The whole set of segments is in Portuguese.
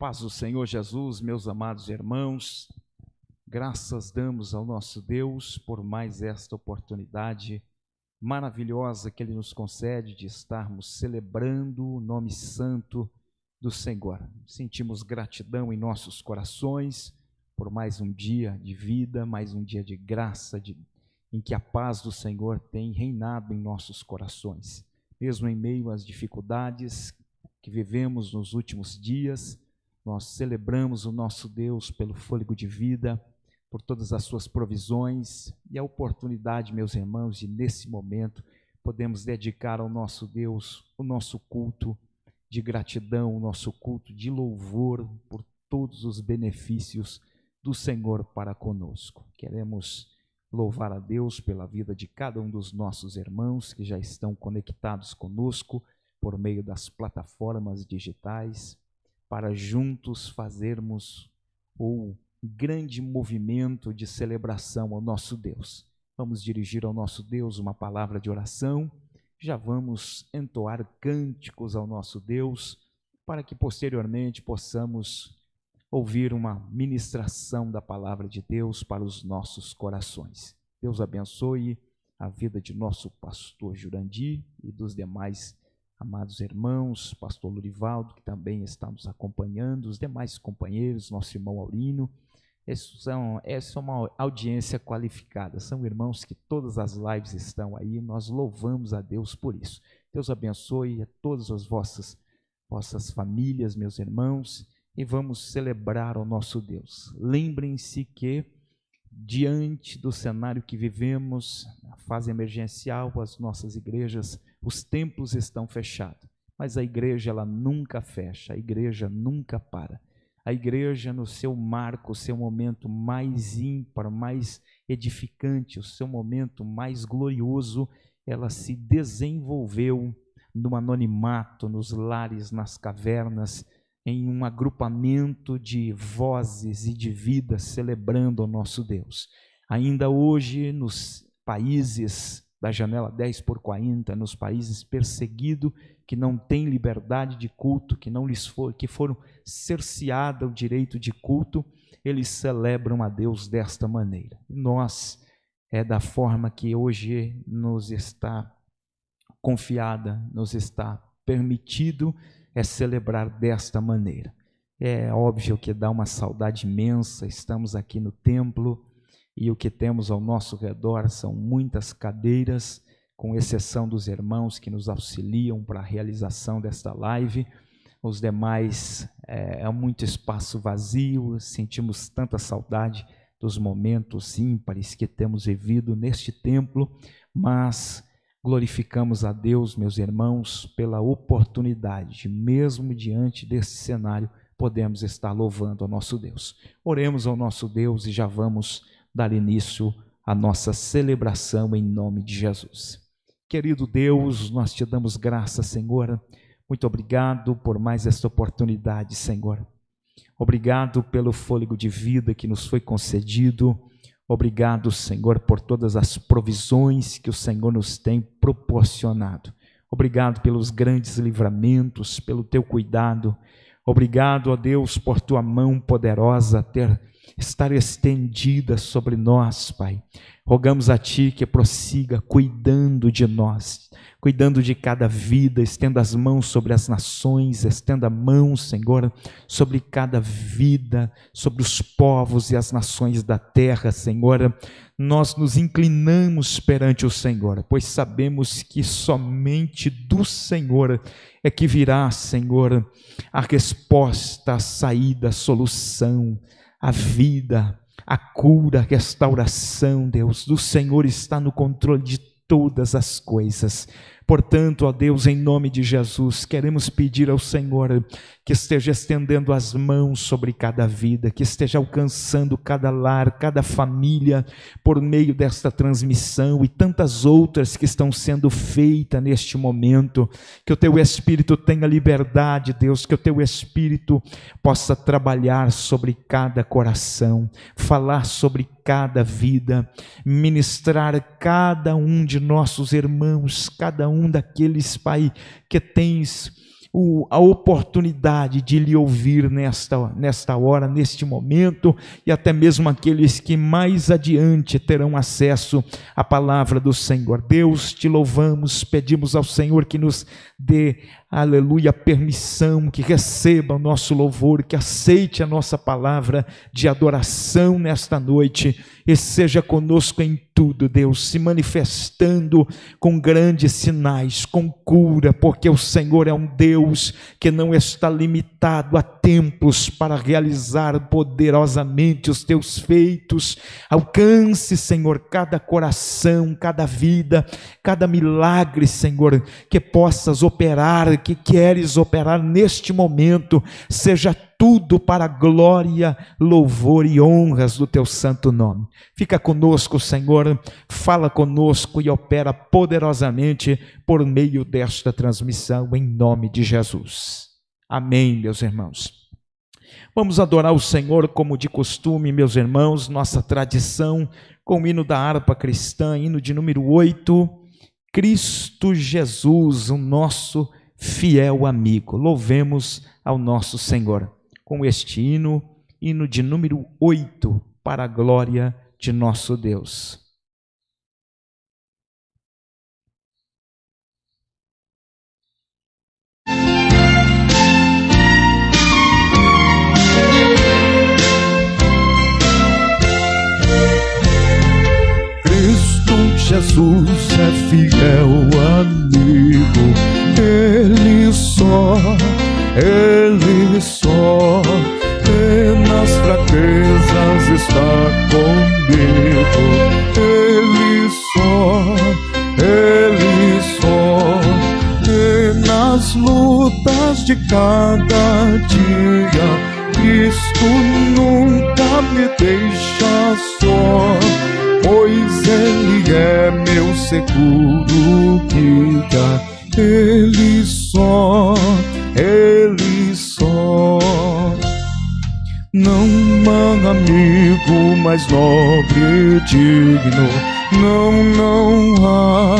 Paz do Senhor Jesus, meus amados irmãos, graças damos ao nosso Deus por mais esta oportunidade maravilhosa que Ele nos concede de estarmos celebrando o nome santo do Senhor. Sentimos gratidão em nossos corações por mais um dia de vida, mais um dia de graça, em que a paz do Senhor tem reinado em nossos corações. Mesmo em meio às dificuldades que vivemos nos últimos dias, nós celebramos o nosso Deus pelo fôlego de vida, por todas as suas provisões e a oportunidade, meus irmãos, de nesse momento podemos dedicar ao nosso Deus o nosso culto de gratidão, o nosso culto de louvor por todos os benefícios do Senhor para conosco. Queremos louvar a Deus pela vida de cada um dos nossos irmãos que já estão conectados conosco por meio das plataformas digitais, para juntos fazermos o grande movimento de celebração ao nosso Deus. Vamos dirigir ao nosso Deus uma palavra de oração, já vamos entoar cânticos ao nosso Deus, para que posteriormente possamos ouvir uma ministração da palavra de Deus para os nossos corações. Deus abençoe a vida de nosso pastor Jurandir e dos demais amados irmãos, pastor Lurivaldo, que também está nos acompanhando, os demais companheiros, nosso irmão Aurino. Essa é uma audiência qualificada, são irmãos que todas as lives estão aí, nós louvamos a Deus por isso. Deus abençoe a todas as vossas famílias, meus irmãos, e vamos celebrar o nosso Deus. Lembrem-se que, diante do cenário que vivemos, a fase emergencial, as nossas igrejas, os templos estão fechados, mas a igreja ela nunca fecha, a igreja nunca para. A igreja no seu marco, o seu momento mais ímpar, mais edificante, o seu momento mais glorioso, ela se desenvolveu no anonimato, nos lares, nas cavernas, em um agrupamento de vozes e de vidas celebrando o nosso Deus. Ainda hoje, nos países da janela 10 por 40, nos países perseguidos, que não têm liberdade de culto, que foram cerceados o direito de culto, eles celebram a Deus desta maneira. E nós, da forma que hoje nos está confiada, nos está permitido, celebrar desta maneira. É óbvio que dá uma saudade imensa, estamos aqui no templo, e o que temos ao nosso redor são muitas cadeiras, com exceção dos irmãos que nos auxiliam para a realização desta live. Os demais, é muito espaço vazio, sentimos tanta saudade dos momentos ímpares que temos vivido neste templo, mas glorificamos a Deus, meus irmãos, pela oportunidade, mesmo diante desse cenário, podemos estar louvando ao nosso Deus. Oremos ao nosso Deus e já vamos dar início à nossa celebração em nome de Jesus. Querido Deus, nós te damos graça, Senhor. Muito obrigado por mais esta oportunidade, Senhor. Obrigado pelo fôlego de vida que nos foi concedido. Obrigado, Senhor, por todas as provisões que o Senhor nos tem proporcionado. Obrigado pelos grandes livramentos, pelo teu cuidado. Obrigado, ó Deus, por tua mão poderosa estar estendida sobre nós, Pai. Rogamos a Ti que prossiga cuidando de nós, cuidando de cada vida. Estenda as mãos sobre as nações, estenda a mão, Senhor, sobre cada vida, sobre os povos e as nações da terra, Senhor. Nós nos inclinamos perante o Senhor, pois sabemos que somente do Senhor é que virá, Senhor, a resposta, a saída, a solução, a vida, a cura, a restauração. Deus, do Senhor está no controle de todas as coisas. Portanto, ó Deus, em nome de Jesus, queremos pedir ao Senhor que esteja estendendo as mãos sobre cada vida, que esteja alcançando cada lar, cada família, por meio desta transmissão e tantas outras que estão sendo feitas neste momento. Que o Teu Espírito tenha liberdade, Deus, que o Teu Espírito possa trabalhar sobre cada coração, falar sobre cada vida, ministrar cada um de nossos irmãos, cada um daqueles, Pai, que tens a oportunidade de lhe ouvir nesta hora, neste momento, e até mesmo aqueles que mais adiante terão acesso à palavra do Senhor. Deus, te louvamos, pedimos ao Senhor que nos dê, aleluia, permissão, que receba o nosso louvor, que aceite a nossa palavra de adoração nesta noite, e seja conosco em tudo, Deus, se manifestando com grandes sinais, com cura, porque o Senhor é um Deus que não está limitado a tempos para realizar poderosamente os teus feitos. Alcance, Senhor, cada coração, cada vida, cada milagre, Senhor, que possas operar, que queres operar neste momento, seja tudo para a glória, louvor e honras do teu santo nome. Fica conosco, Senhor, fala conosco e opera poderosamente por meio desta transmissão, em nome de Jesus. Amém, meus irmãos. Vamos adorar o Senhor como de costume, meus irmãos, nossa tradição, com o hino da harpa cristã, hino de número 8, Cristo Jesus, o nosso fiel amigo. Louvemos ao nosso Senhor com este hino de número 8, para a glória de nosso Deus. Cristo Jesus é fiel amigo, Ele só, e nas fraquezas está comigo. Ele só, e nas lutas de cada dia, Cristo nunca me deixa só, pois Ele é meu seguro guia. Ele só, não há amigo mais nobre e digno, não há,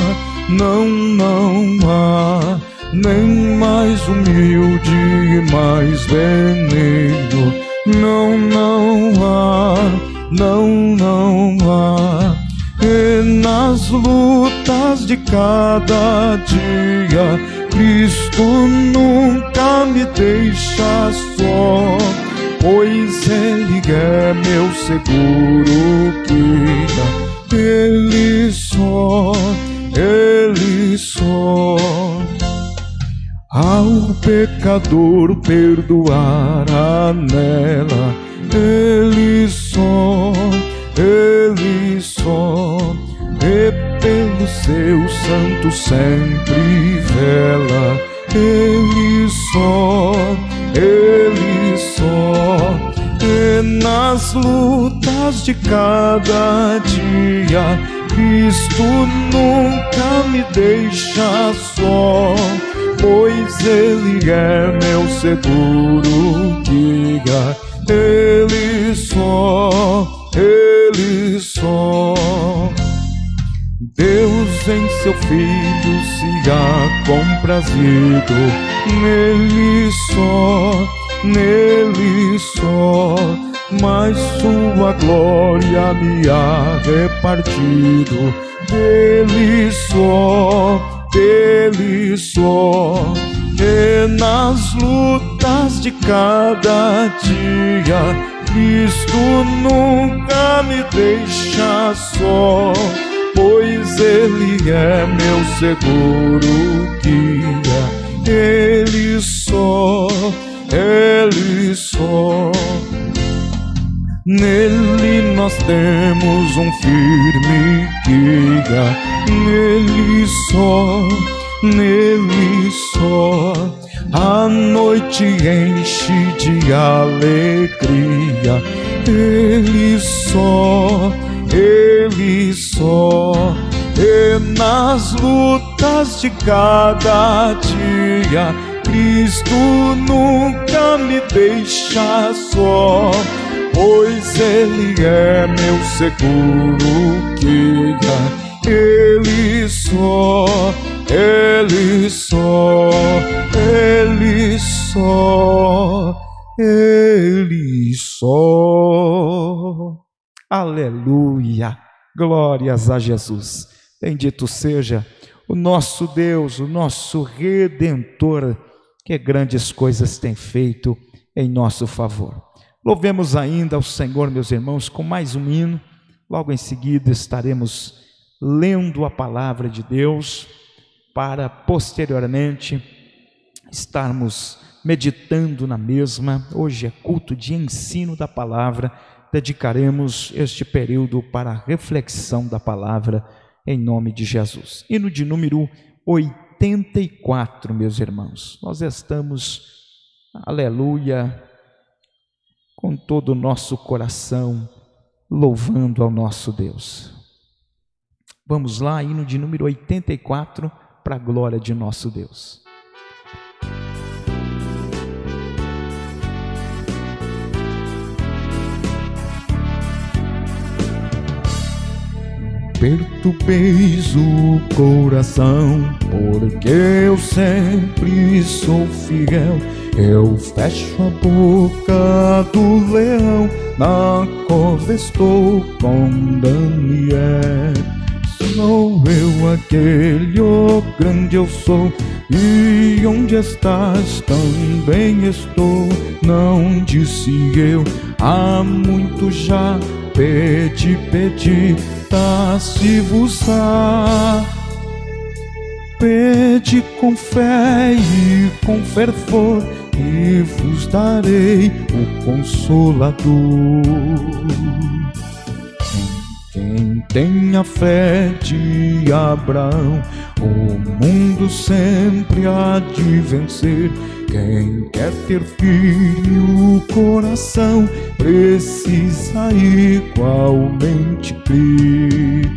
nem mais humilde e mais benigno, não há, e nas lutas de cada dia, Cristo nunca me deixa só, pois Ele é meu seguro guia. Ele só, ao pecador perdoar anela. Ele só, e pelo seu santo sempre vela. Ele só, e nas lutas de cada dia, Cristo nunca me deixa só, pois Ele é meu seguro guia. Ele só, Deus em seu Filho se há comprazido, nele só, mas sua glória me há repartido. Dele só, e nas lutas de cada dia, Cristo nunca me deixa só, pois Ele é meu seguro guia. Ele só, nele nós temos um firme guia. Nele só, a noite enche de alegria. Ele só, e nas lutas de cada dia, Cristo nunca me deixa só, pois Ele é meu seguro guia. Ele só, Ele só, Ele só, Ele só. Aleluia, glórias a Jesus. Bendito seja o nosso Deus, o nosso Redentor, que grandes coisas tem feito em nosso favor. Louvemos ainda ao Senhor, meus irmãos, com mais um hino. Logo em seguida estaremos lendo a palavra de Deus, para posteriormente estarmos meditando na mesma. Hoje é culto de ensino da palavra, dedicaremos este período para a reflexão da palavra em nome de Jesus. Hino de número 84, meus irmãos. Nós estamos, aleluia, com todo o nosso coração, louvando ao nosso Deus. Vamos lá, hino de número 84, para a glória de nosso Deus. Perturbeis o coração, porque eu sempre sou fiel. Eu fecho a boca do leão, na cova estou com Daniel. Sou eu aquele, oh grande eu sou, e onde estás também estou. Não disse eu, há muito já, pedi, dá-se-vos-á. Pede com fé e com fervor, e vos darei o Consolador. Quem tem a fé de Abraão, o mundo sempre há de vencer. Quem quer ter firme o coração, precisa igualmente crer.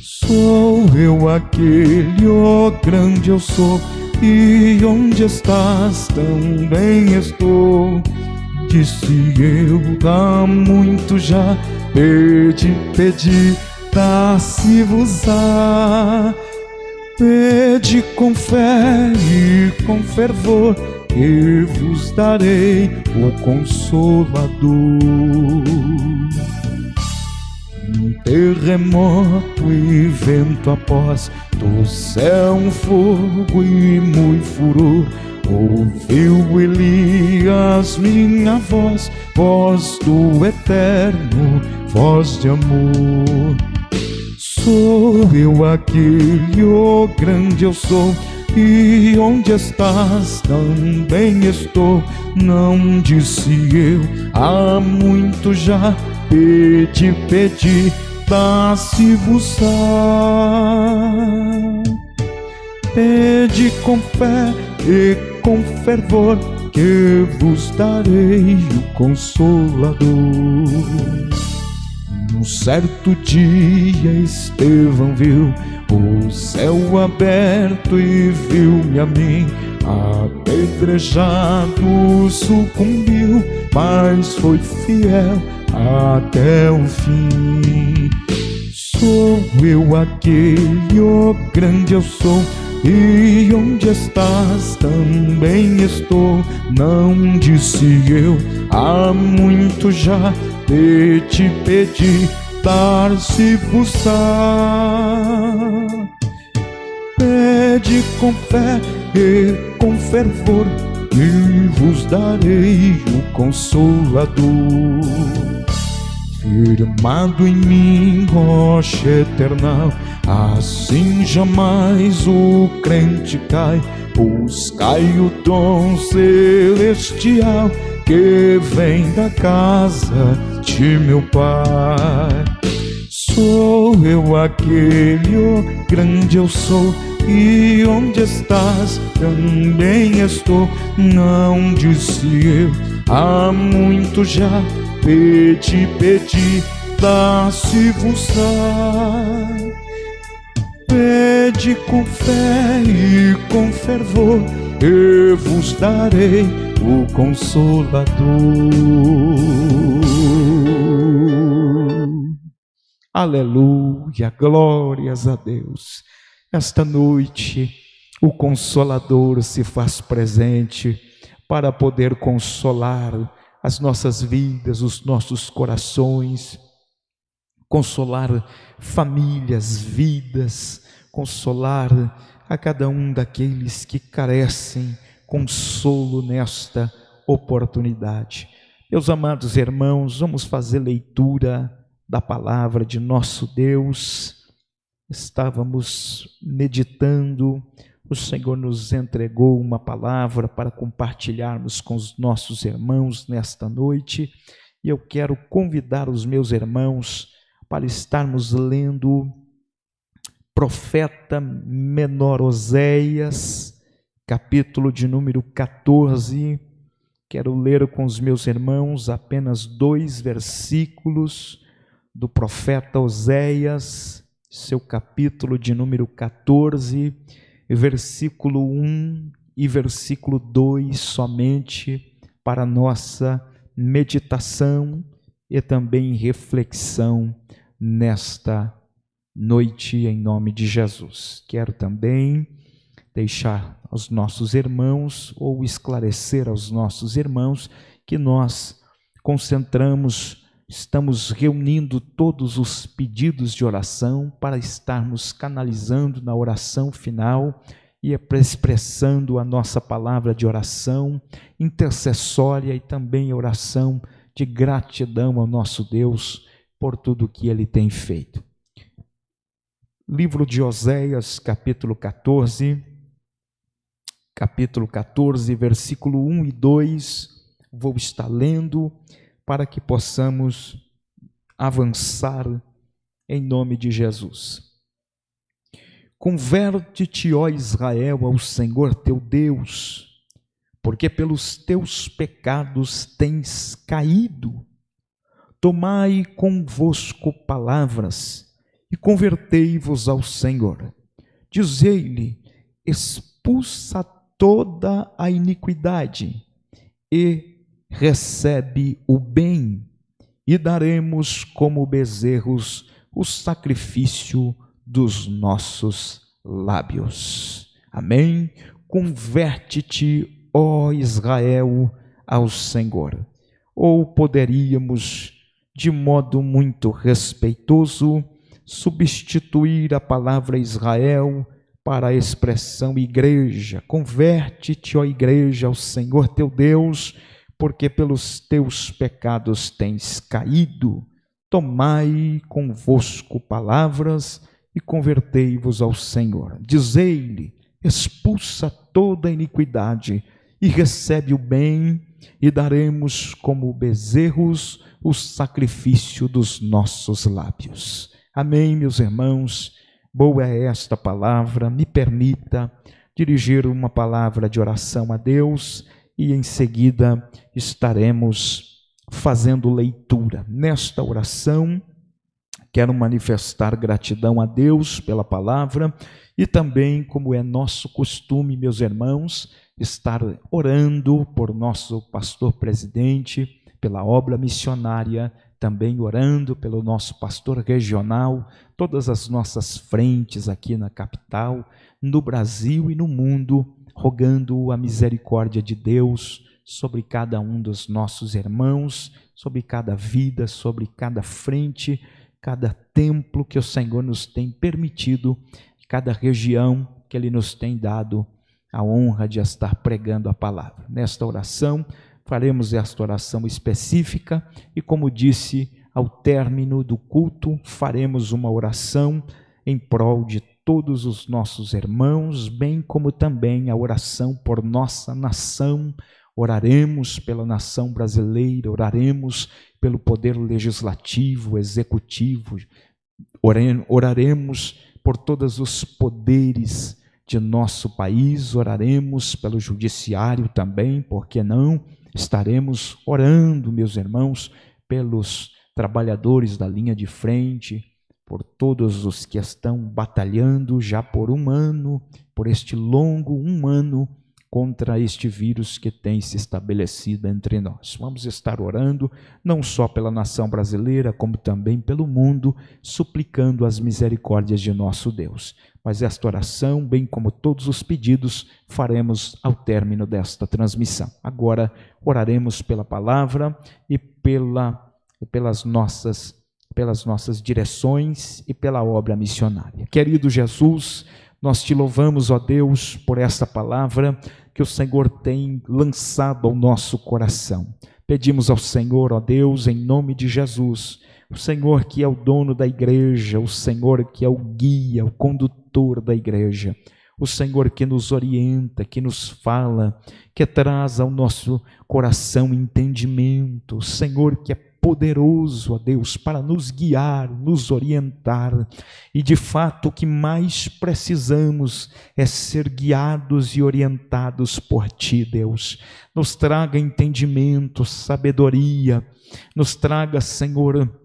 Sou eu aquele, ó grande eu sou, e onde estás também estou. Disse eu, há muito já, pedi, dá-se-vos-á. Pede com fé e com fervor, e vos darei o Consolador. Terremoto e vento após, do céu um fogo e muito furor. Ouviu Elias minha voz, voz do Eterno, voz de amor. Sou eu aquele, oh grande eu sou, e onde estás também estou. Não disse eu, há muito já, pedi, dá-se-vos-á. Pede com fé e com fervor, que vos darei o Consolador. Num certo dia Estevão viu o céu aberto e viu-me a mim, apedrejado, sucumbiu, mas foi fiel até o fim. Sou eu aquele, ó grande eu sou, e onde estás também estou. Não disse eu, há muito já, pedi, dar-se-vos-á. Pede com fé e com fervor, e vos darei o Consolador. Firmado em mim, rocha eterna, assim jamais o crente cai. Buscai o dom celestial, que vem da casa de meu Pai. Sou eu aquele, oh grande eu sou, e onde estás também estou. Não disse eu, há muito já, pedi, dá-se-vos-á. Pede com fé e com fervor, eu vos darei o Consolador. Aleluia, glórias a Deus. Esta noite, o Consolador se faz presente para poder consolar as nossas vidas, os nossos corações, consolar famílias, vidas, consolar a cada um daqueles que carecem consolo nesta oportunidade. Meus amados irmãos, vamos fazer leitura da palavra de nosso Deus. Estávamos meditando, o Senhor nos entregou uma palavra para compartilharmos com os nossos irmãos nesta noite, e eu quero convidar os meus irmãos para estarmos lendo profeta menor Oséias, capítulo de número 14. Quero ler com os meus irmãos apenas 2 versículos do profeta Oséias, seu capítulo de número 14, versículo 1 e versículo 2 somente, para nossa meditação e também reflexão nesta noite, em nome de Jesus. Quero também deixar aos nossos irmãos, ou esclarecer aos nossos irmãos, que nós estamos reunindo todos os pedidos de oração para estarmos canalizando na oração final e expressando a nossa palavra de oração intercessória e também oração de gratidão ao nosso Deus por tudo que Ele tem feito. Livro de Oséias, capítulo 14, versículo 1 e 2, vou estar lendo para que possamos avançar em nome de Jesus. Converte-te, ó Israel, ao Senhor teu Deus, porque pelos teus pecados tens caído. Tomai convosco palavras e convertei-vos ao Senhor. Dizei-lhe: expulsa toda a iniquidade e recebe o bem, e daremos como bezerros o sacrifício dos nossos lábios. Amém? Converte-te, ó Israel, ao Senhor. Ou poderíamos, de modo muito respeitoso, substituir a palavra Israel para a expressão igreja. Converte-te, ó igreja, ao Senhor teu Deus, porque pelos teus pecados tens caído. Tomai convosco palavras e convertei-vos ao Senhor. Dizei-lhe: expulsa toda a iniquidade e recebe o bem, e daremos como bezerros o sacrifício dos nossos lábios. Amém, meus irmãos. Boa é esta palavra. Me permita dirigir uma palavra de oração a Deus e em seguida estaremos fazendo leitura. Nesta oração, quero manifestar gratidão a Deus pela palavra e também, como é nosso costume, meus irmãos, estar orando por nosso pastor presidente, pela obra missionária, também orando pelo nosso pastor regional, todas as nossas frentes aqui na capital, no Brasil e no mundo, rogando a misericórdia de Deus sobre cada um dos nossos irmãos, sobre cada vida, sobre cada frente, cada templo que o Senhor nos tem permitido, cada região que Ele nos tem dado a honra de estar pregando a palavra. Nesta oração, faremos esta oração específica e, como disse, ao término do culto, faremos uma oração em prol de todos os nossos irmãos, bem como também a oração por nossa nação. Oraremos pela nação brasileira, oraremos pelo poder legislativo, executivo, oraremos por todos os poderes de nosso país, oraremos pelo judiciário também, por que não? Estaremos orando, meus irmãos, pelos trabalhadores da linha de frente, por todos os que estão batalhando já por um ano, por este longo um ano, contra este vírus que tem se estabelecido entre nós. Vamos estar orando, não só pela nação brasileira, como também pelo mundo, suplicando as misericórdias de nosso Deus. mas esta oração, bem como todos os pedidos, faremos ao término desta transmissão. Agora oraremos pela palavra e pelas nossas direções e pela obra missionária. Querido Jesus, nós te louvamos, ó Deus, por esta palavra que o Senhor tem lançado ao nosso coração. Pedimos ao Senhor, ó Deus, em nome de Jesus, o Senhor que é o dono da igreja, o Senhor que é o guia, o condutor da igreja, o Senhor que nos orienta, que nos fala, que traz ao nosso coração entendimento, o Senhor que é poderoso, ó Deus, para nos guiar, nos orientar, e de fato o que mais precisamos é ser guiados e orientados por Ti, Deus. Nos traga entendimento, sabedoria, nos traga, Senhor,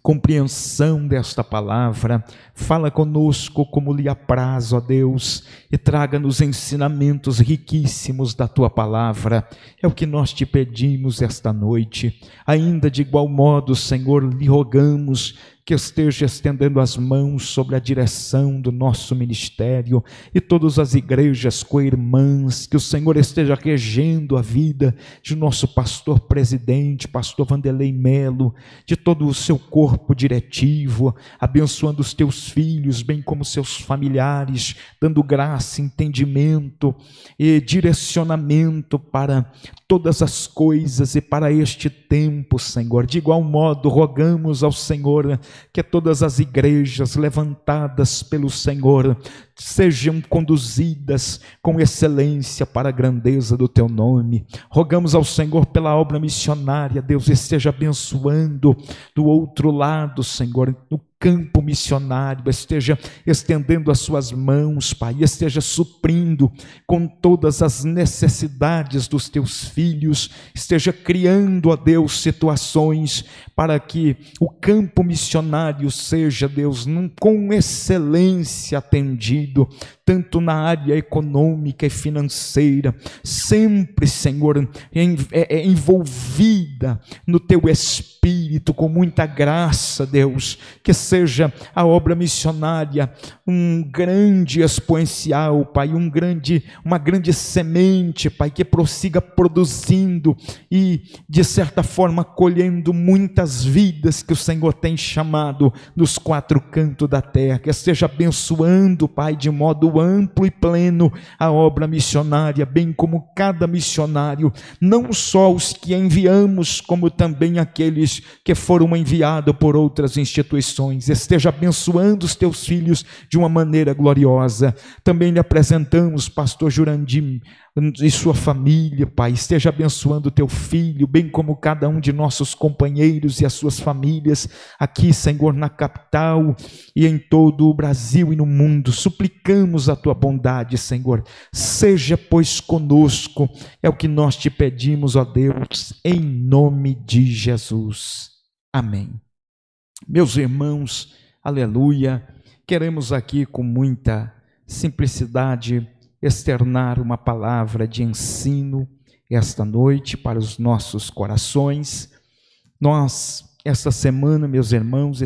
compreensão desta palavra. Fala conosco como lhe apraz, ó Deus, e traga-nos ensinamentos riquíssimos da Tua palavra. É o que nós te pedimos esta noite. Ainda de igual modo, Senhor, lhe rogamos que esteja estendendo as mãos sobre a direção do nosso ministério e todas as igrejas co-irmãs, que o Senhor esteja regendo a vida de nosso pastor presidente, pastor Vanderlei Melo, de todo o seu corpo diretivo, abençoando os teus filhos, bem como seus familiares, dando graça, entendimento e direcionamento para todas as coisas e para este tempo, Senhor. De igual modo, rogamos ao Senhor que todas as igrejas levantadas pelo Senhor sejam conduzidas com excelência para a grandeza do Teu nome. Rogamos ao Senhor pela obra missionária, Deus esteja abençoando do outro lado, Senhor, no campo missionário, esteja estendendo as suas mãos, Pai, esteja suprindo com todas as necessidades dos teus filhos, esteja criando, ó Deus, situações para que o campo missionário seja, Deus, com excelência atendido, tanto na área econômica e financeira, sempre, Senhor, envolvida no Teu Espírito, com muita graça, Deus, que seja a obra missionária um grande exponencial, Pai, uma grande semente, Pai, que prossiga produzindo e, de certa forma, colhendo muitas vidas que o Senhor tem chamado nos quatro cantos da terra, que esteja abençoando, Pai, de modo amplo e pleno a obra missionária, bem como cada missionário, não só os que enviamos, como também aqueles que foram enviados por outras instituições. Esteja abençoando os teus filhos de uma maneira gloriosa. Também lhe apresentamos pastor Jurandir e sua família, Pai. Esteja abençoando o teu filho, bem como cada um de nossos companheiros e as suas famílias aqui, Senhor, na capital e em todo o Brasil e no mundo. Suplicamos a tua bondade, Senhor. Seja, pois, conosco. É o que nós te pedimos, ó Deus, em nome de Jesus. Amém. Meus irmãos, aleluia, queremos aqui com muita simplicidade externar uma palavra de ensino esta noite para os nossos corações. Nós, esta semana, meus irmãos,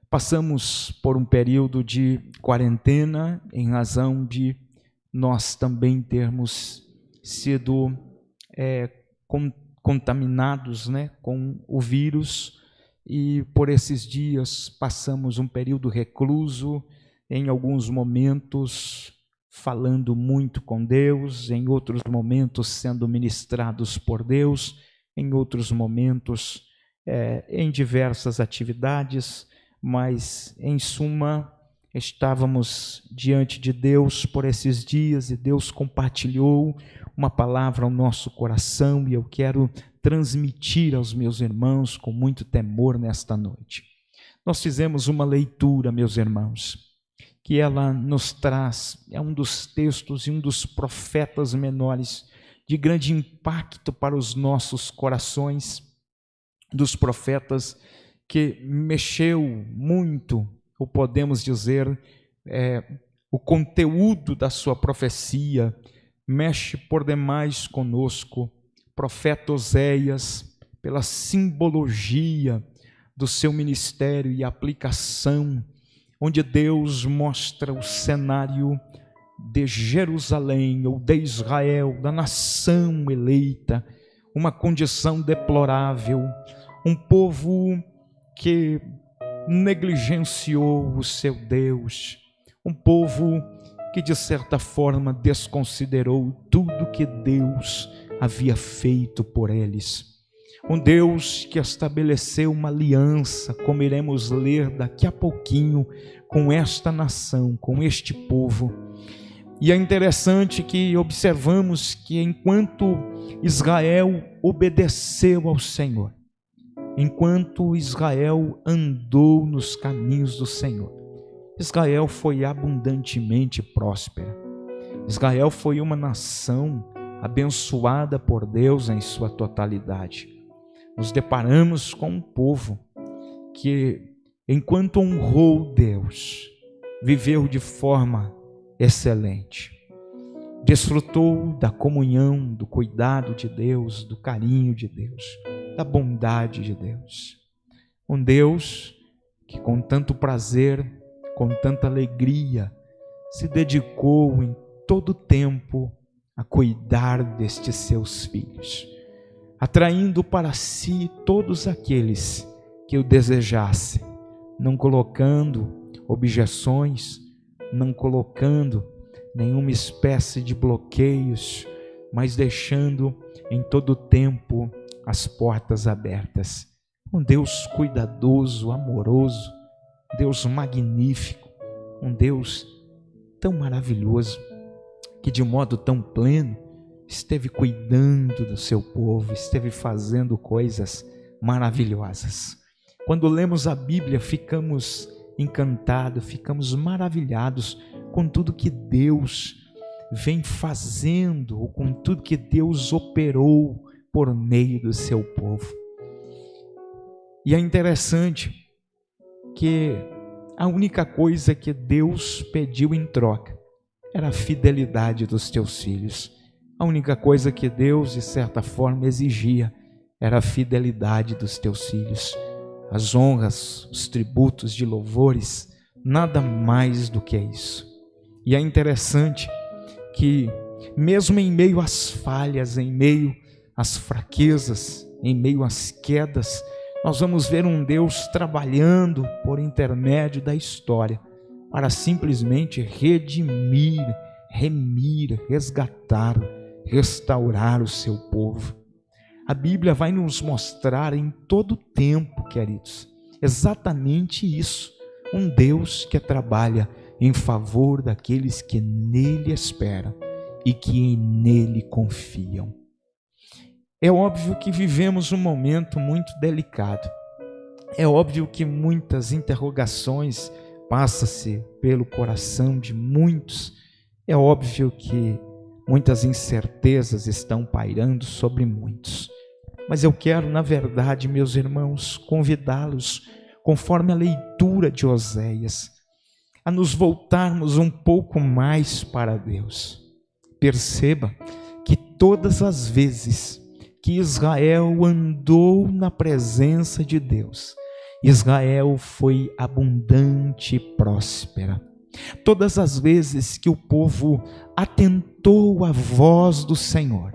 passamos por um período de quarentena em razão de nós também termos sido contaminados, com o vírus, e por esses dias passamos um período recluso, em alguns momentos falando muito com Deus, em outros momentos sendo ministrados por Deus, em outros momentos em diversas atividades, mas em suma estávamos diante de Deus por esses dias e Deus compartilhou uma palavra ao nosso coração e eu quero transmitir aos meus irmãos com muito temor nesta noite. Nós fizemos uma leitura, meus irmãos, que ela nos traz, é um dos textos e um dos profetas menores de grande impacto para os nossos corações, dos profetas que mexeu muito, ou podemos dizer, o conteúdo da sua profecia mexe por demais conosco. Profeta Oséias, pela simbologia do seu ministério e aplicação, onde Deus mostra o cenário de Jerusalém ou de Israel, da nação eleita, uma condição deplorável, um povo que negligenciou o seu Deus, um povo que de certa forma desconsiderou tudo que Deus havia feito por eles. Um Deus que estabeleceu uma aliança, como iremos ler daqui a pouquinho, com esta nação, com este povo. E é interessante que observamos que enquanto Israel obedeceu ao Senhor, enquanto Israel andou nos caminhos do Senhor, Israel foi abundantemente próspera. Israel foi uma nação abençoada por Deus em sua totalidade. Nos deparamos com um povo que, enquanto honrou Deus, viveu de forma excelente. Desfrutou da comunhão, do cuidado de Deus, do carinho de Deus, da bondade de Deus. Um Deus que com tanto prazer, com tanta alegria, se dedicou em todo o tempo a cuidar destes seus filhos, atraindo para si todos aqueles que o desejassem, não colocando objeções, não colocando nenhuma espécie de bloqueios, mas deixando em todo o tempo as portas abertas. Um Deus cuidadoso, amoroso, Deus magnífico, um Deus tão maravilhoso, que de modo tão pleno esteve cuidando do seu povo, esteve fazendo coisas maravilhosas. Quando lemos a Bíblia, ficamos encantados, ficamos maravilhados com tudo que Deus vem fazendo, ou com tudo que Deus operou por meio do seu povo. E é interessante que a única coisa que Deus pediu em troca era a fidelidade dos teus filhos. A única coisa que Deus, de certa forma, exigia era a fidelidade dos teus filhos. As honras, os tributos de louvores, nada mais do que isso. E é interessante que, mesmo em meio às falhas, em meio às fraquezas, em meio às quedas, nós vamos ver um Deus trabalhando por intermédio da história para simplesmente redimir, remir, resgatar, restaurar o seu povo. A Bíblia vai nos mostrar em todo o tempo, queridos, exatamente isso. Um Deus que trabalha em favor daqueles que nele esperam e que nele confiam. É óbvio que vivemos um momento muito delicado. É óbvio que muitas interrogações passam-se pelo coração de muitos. É óbvio que muitas incertezas estão pairando sobre muitos. Mas eu quero, na verdade, meus irmãos, convidá-los, conforme a leitura de Oséias, a nos voltarmos um pouco mais para Deus. Perceba que todas as vezes que Israel andou na presença de Deus, Israel foi abundante e próspera. Todas as vezes que o povo atentou à voz do Senhor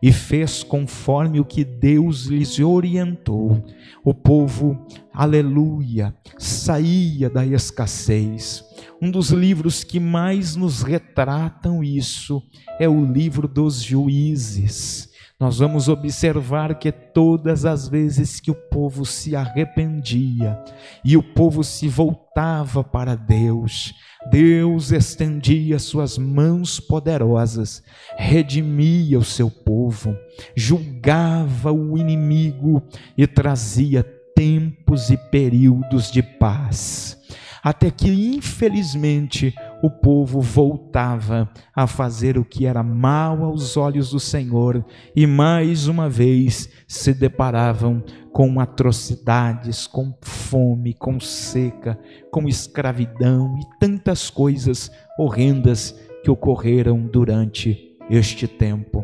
e fez conforme o que Deus lhes orientou, o povo, aleluia, saía da escassez. Um dos livros que mais nos retratam isso é o livro dos Juízes. Nós vamos observar que todas as vezes que o povo se arrependia e o povo se voltava para Deus, Deus estendia suas mãos poderosas, redimia o seu povo, julgava o inimigo e trazia tempos e períodos de paz. Até que, infelizmente, o povo voltava a fazer o que era mal aos olhos do Senhor e, mais uma vez, se deparavam com atrocidades, com fome, com seca, com escravidão e tantas coisas horrendas que ocorreram durante este tempo.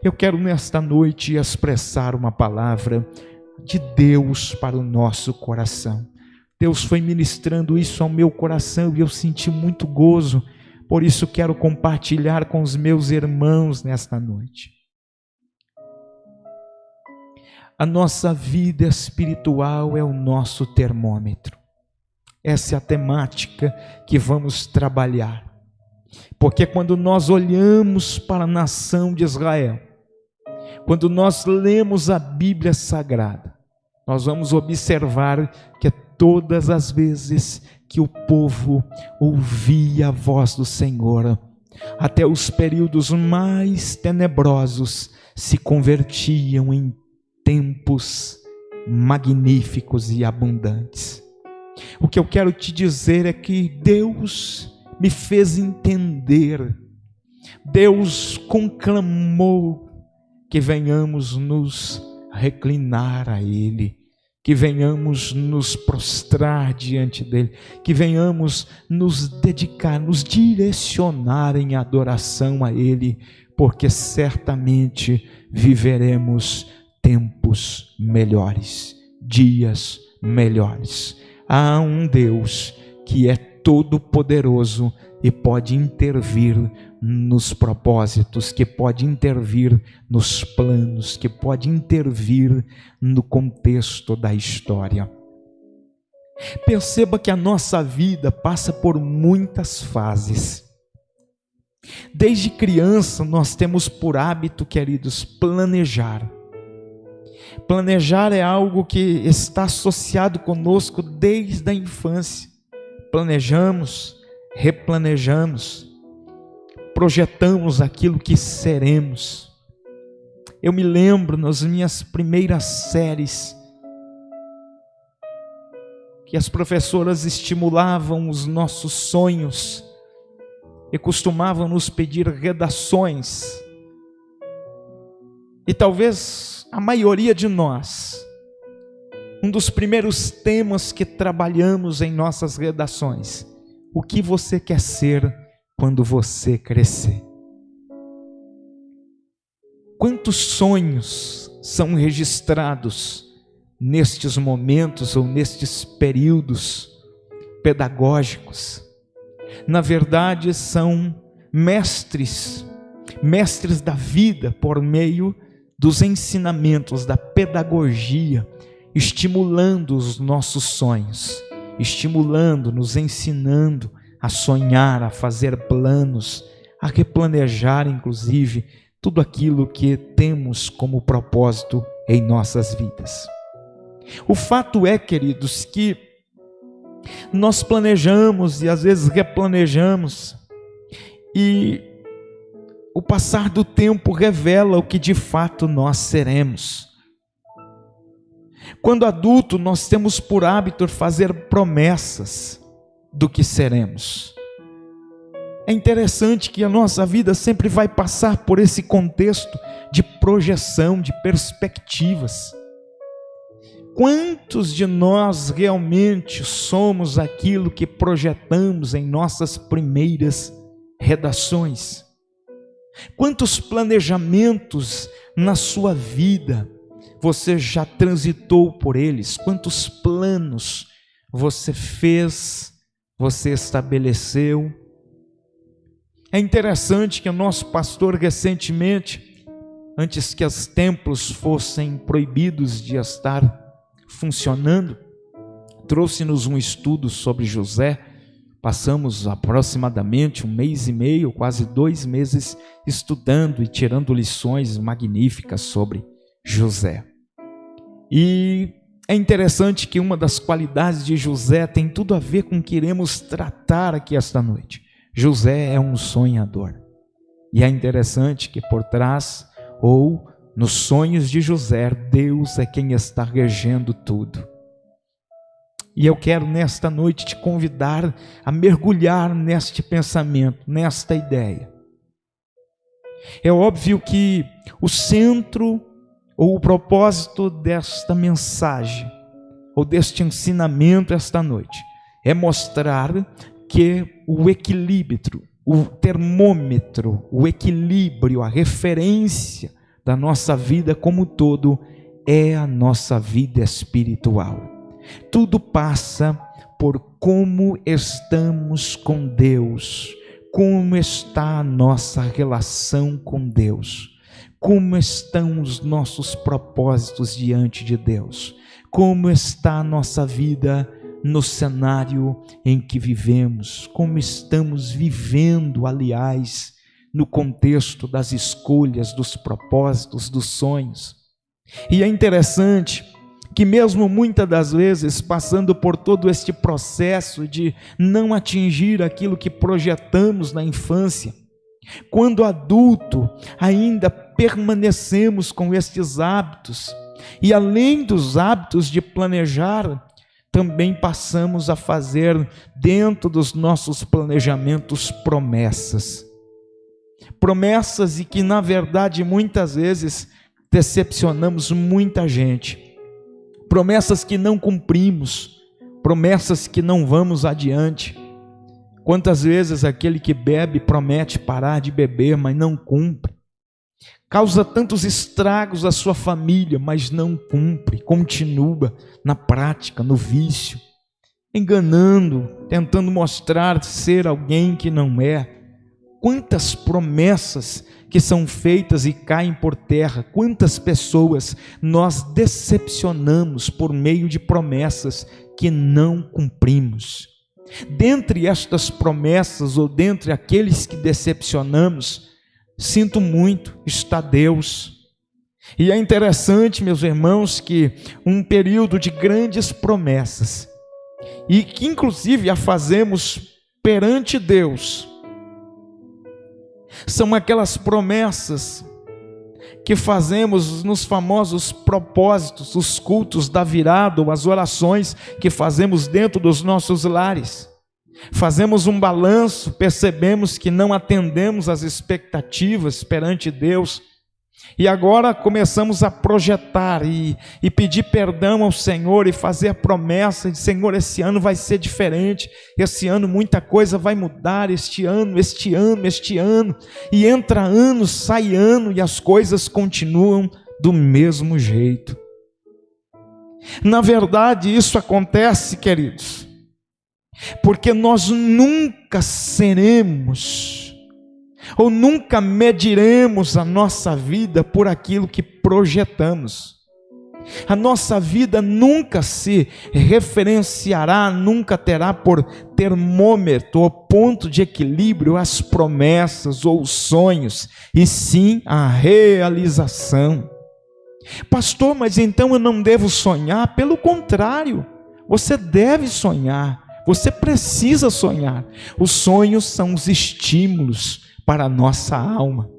Eu quero, nesta noite, expressar uma palavra de Deus para o nosso coração. Deus foi ministrando isso ao meu coração e eu senti muito gozo, por isso quero compartilhar com os meus irmãos nesta noite. A nossa vida espiritual é o nosso termômetro. Essa é a temática que vamos trabalhar. Porque quando nós olhamos para a nação de Israel, quando nós lemos a Bíblia Sagrada, nós vamos observar que todas as vezes que o povo ouvia a voz do Senhor, até os períodos mais tenebrosos se convertiam em tempos magníficos e abundantes. O que eu quero te dizer é que Deus me fez entender, Deus conclamou que venhamos nos reclinar a Ele, que venhamos nos prostrar diante dEle, que venhamos nos dedicar, nos direcionar em adoração a Ele, porque certamente viveremos tempos melhores, dias melhores. Há um Deus que é todo-poderoso e pode intervir nos propósitos, que pode intervir nos planos, que pode intervir no contexto da história. Perceba que a nossa vida passa por muitas fases. Desde criança nós temos por hábito, queridos, planejar. Planejar é algo que está associado conosco desde a infância. Planejamos, replanejamos, projetamos aquilo que seremos. Eu me lembro nas minhas primeiras séries que as professoras estimulavam os nossos sonhos e costumavam nos pedir redações. E talvez a maioria de nós, um dos primeiros temas que trabalhamos em nossas redações: o que você quer ser quando você crescer? Quantos sonhos são registrados nestes momentos ou nestes períodos pedagógicos? Na verdade, são mestres da vida por meio dos ensinamentos, da pedagogia, estimulando os nossos sonhos, estimulando, nos ensinando a sonhar, a fazer planos, a replanejar, inclusive, tudo aquilo que temos como propósito em nossas vidas. O fato é, queridos, que nós planejamos e às vezes replanejamos, e o passar do tempo revela o que de fato nós seremos. Quando adulto, nós temos por hábito fazer promessas do que seremos. É interessante que a nossa vida sempre vai passar por esse contexto de projeção, de perspectivas. Quantos de nós realmente somos aquilo que projetamos em nossas primeiras redações? Quantos planejamentos na sua vida você já transitou por eles? Quantos planos você fez, você estabeleceu? É interessante que o nosso pastor recentemente, antes que os templos fossem proibidos de estar funcionando, trouxe-nos um estudo sobre José. Passamos aproximadamente 1 mês e meio, quase 2 meses, estudando e tirando lições magníficas sobre José. E é interessante que uma das qualidades de José tem tudo a ver com o que iremos tratar aqui esta noite. José é um sonhador. E é interessante que por trás, ou nos sonhos de José, Deus é quem está regendo tudo. E eu quero nesta noite te convidar a mergulhar neste pensamento, nesta ideia. É óbvio que o centro ou o propósito desta mensagem, ou deste ensinamento esta noite, é mostrar que o equilíbrio, o termômetro, o equilíbrio, a referência da nossa vida como um todo é a nossa vida espiritual. Tudo passa por como estamos com Deus, como está a nossa relação com Deus, como estão os nossos propósitos diante de Deus, como está a nossa vida no cenário em que vivemos, como estamos vivendo, aliás, no contexto das escolhas, dos propósitos, dos sonhos. E é interessante que mesmo muitas das vezes passando por todo este processo de não atingir aquilo que projetamos na infância, quando adulto ainda permanecemos com estes hábitos, e além dos hábitos de planejar, também passamos a fazer dentro dos nossos planejamentos promessas e que na verdade muitas vezes decepcionamos muita gente, promessas que não cumprimos, promessas que não vamos adiante. Quantas vezes aquele que bebe promete parar de beber, mas não cumpre, causa tantos estragos à sua família, mas não cumpre, continua na prática, no vício, enganando, tentando mostrar ser alguém que não é. Quantas promessas que são feitas e caem por terra, quantas pessoas nós decepcionamos por meio de promessas que não cumprimos. Dentre estas promessas, ou dentre aqueles que decepcionamos, sinto muito, está Deus. E é interessante, meus irmãos, que um período de grandes promessas, e que inclusive a fazemos perante Deus, são aquelas promessas que fazemos nos famosos propósitos, os cultos da virada, ou as orações que fazemos dentro dos nossos lares. Fazemos um balanço, percebemos que não atendemos às expectativas perante Deus, e agora começamos a projetar e pedir perdão ao Senhor e fazer a promessa de: Senhor, esse ano vai ser diferente, esse ano muita coisa vai mudar, este ano, e entra ano, sai ano, e as coisas continuam do mesmo jeito. Na verdade, isso acontece, queridos, porque nós nunca seremos, ou nunca mediremos a nossa vida por aquilo que projetamos. A nossa vida nunca se referenciará, nunca terá por termômetro ou ponto de equilíbrio as promessas ou os sonhos, e sim a realização. Pastor, mas então eu não devo sonhar? Pelo contrário, você deve sonhar, você precisa sonhar. Os sonhos são os estímulos para a nossa alma.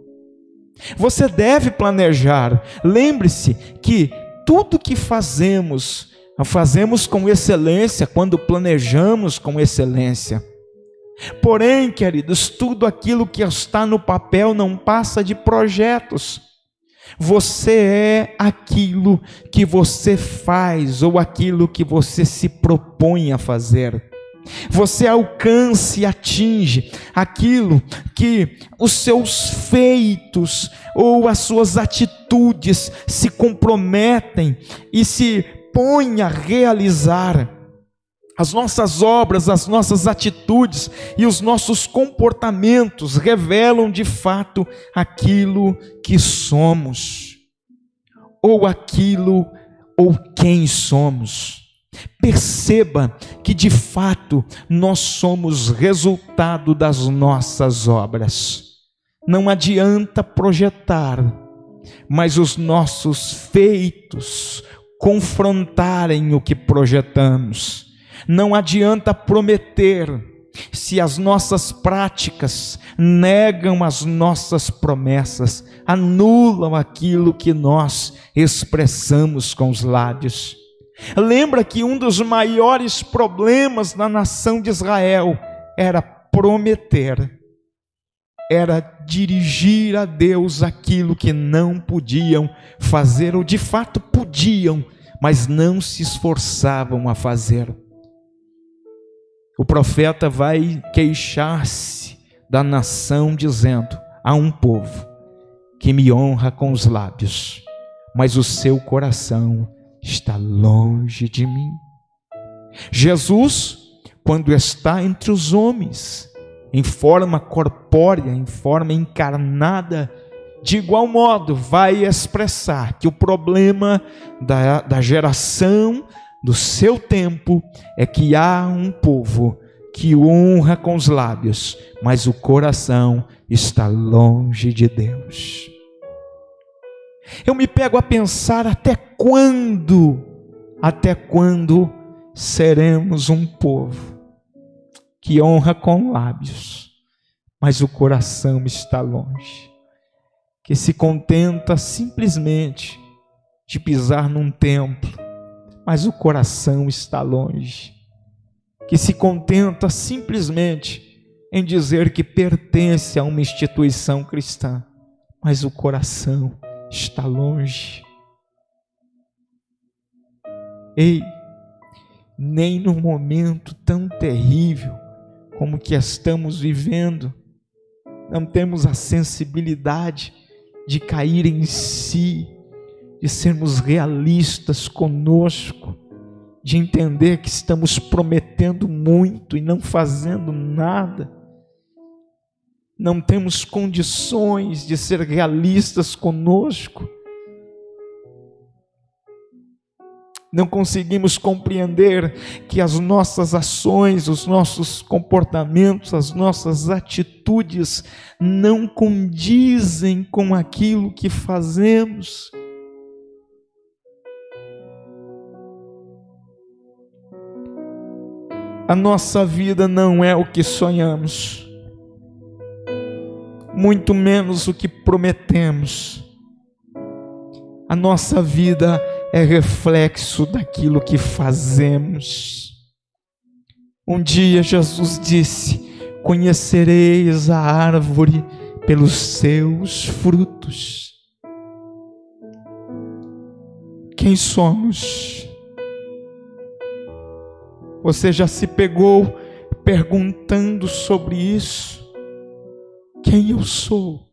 Você deve planejar. Lembre-se que tudo que fazemos com excelência quando planejamos com excelência. Porém, queridos, tudo aquilo que está no papel não passa de projetos. Você é aquilo que você faz, ou aquilo que você se propõe a fazer. Você alcança e atinge aquilo que os seus feitos ou as suas atitudes se comprometem e se põem a realizar. As nossas obras, as nossas atitudes e os nossos comportamentos revelam de fato aquilo que somos, ou aquilo ou quem somos. Perceba que de fato nós somos resultado das nossas obras. Não adianta projetar, mas os nossos feitos confrontarem o que projetamos. Não adianta prometer, se as nossas práticas negam as nossas promessas, anulam aquilo que nós expressamos com os lábios. Lembra que um dos maiores problemas na nação de Israel era prometer, era dirigir a Deus aquilo que não podiam fazer, ou de fato podiam, mas não se esforçavam a fazer. O profeta vai queixar-se da nação dizendo: há um povo que me honra com os lábios, mas o seu coração está longe de mim. Jesus, quando está entre os homens, em forma corpórea, em forma encarnada, de igual modo vai expressar que o problema da geração do seu tempo é que há um povo que o honra com os lábios, mas o coração está longe de Deus. Eu me pego a pensar até quando seremos um povo que honra com lábios, mas o coração está longe, que se contenta simplesmente de pisar num templo, mas o coração está longe, que se contenta simplesmente em dizer que pertence a uma instituição cristã, mas o coração está longe. Ei, nem num momento tão terrível como que estamos vivendo, não temos a sensibilidade de cair em si, de sermos realistas conosco, de entender que estamos prometendo muito e não fazendo nada. Não temos condições de ser realistas conosco. Não conseguimos compreender que as nossas ações, os nossos comportamentos, as nossas atitudes não condizem com aquilo que fazemos. A nossa vida não é o que sonhamos, muito menos o que prometemos. A nossa vida é reflexo daquilo que fazemos. Um dia Jesus disse: conhecereis a árvore pelos seus frutos. Quem somos? Você já se pegou perguntando sobre isso? Quem eu sou?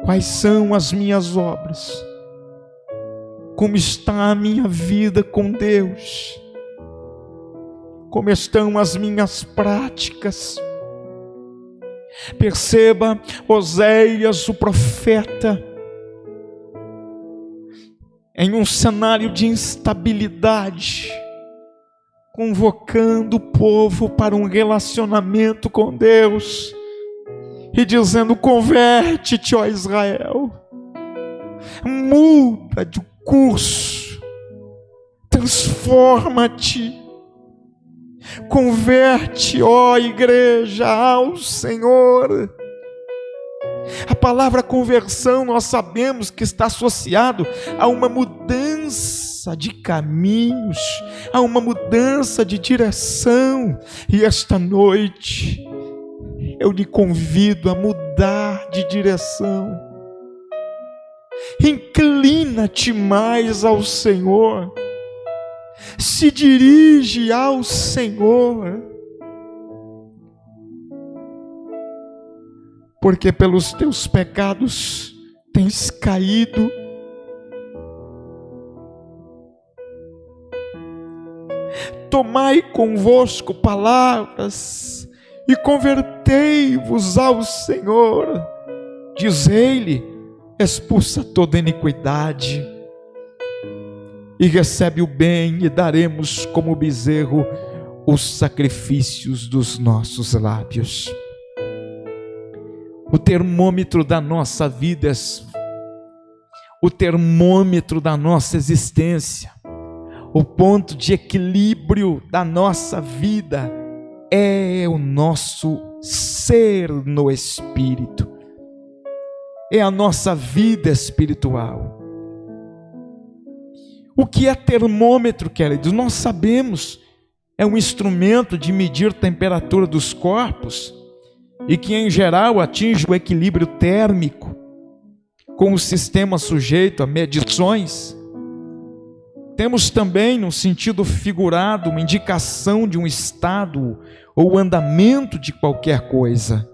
Quais são as minhas obras? Como está a minha vida com Deus? Como estão as minhas práticas? Perceba, Oséias, o profeta, em um cenário de instabilidade, convocando o povo para um relacionamento com Deus e dizendo: converte-te, ó Israel, muda de curso, transforma-te, converte, ó igreja, ao Senhor. A palavra conversão, nós sabemos que está associado a uma mudança de caminhos, a uma mudança de direção. E esta noite eu lhe convido a mudar de direção. Inclina-te mais ao Senhor, se dirige ao Senhor, porque pelos teus pecados tens caído. Tomai convosco palavras e convertei-vos ao Senhor. Diz ele: expulsa toda iniquidade e recebe o bem, e daremos como bezerro os sacrifícios dos nossos lábios. O termômetro da nossa vida, o termômetro da nossa existência, o ponto de equilíbrio da nossa vida é o nosso ser no Espírito, é a nossa vida espiritual. O que é termômetro, queridos? Nós sabemos, é um instrumento de medir a temperatura dos corpos e que em geral atinge o equilíbrio térmico, com o sistema sujeito a medições. Temos também, no sentido figurado, uma indicação de um estado ou andamento de qualquer coisa,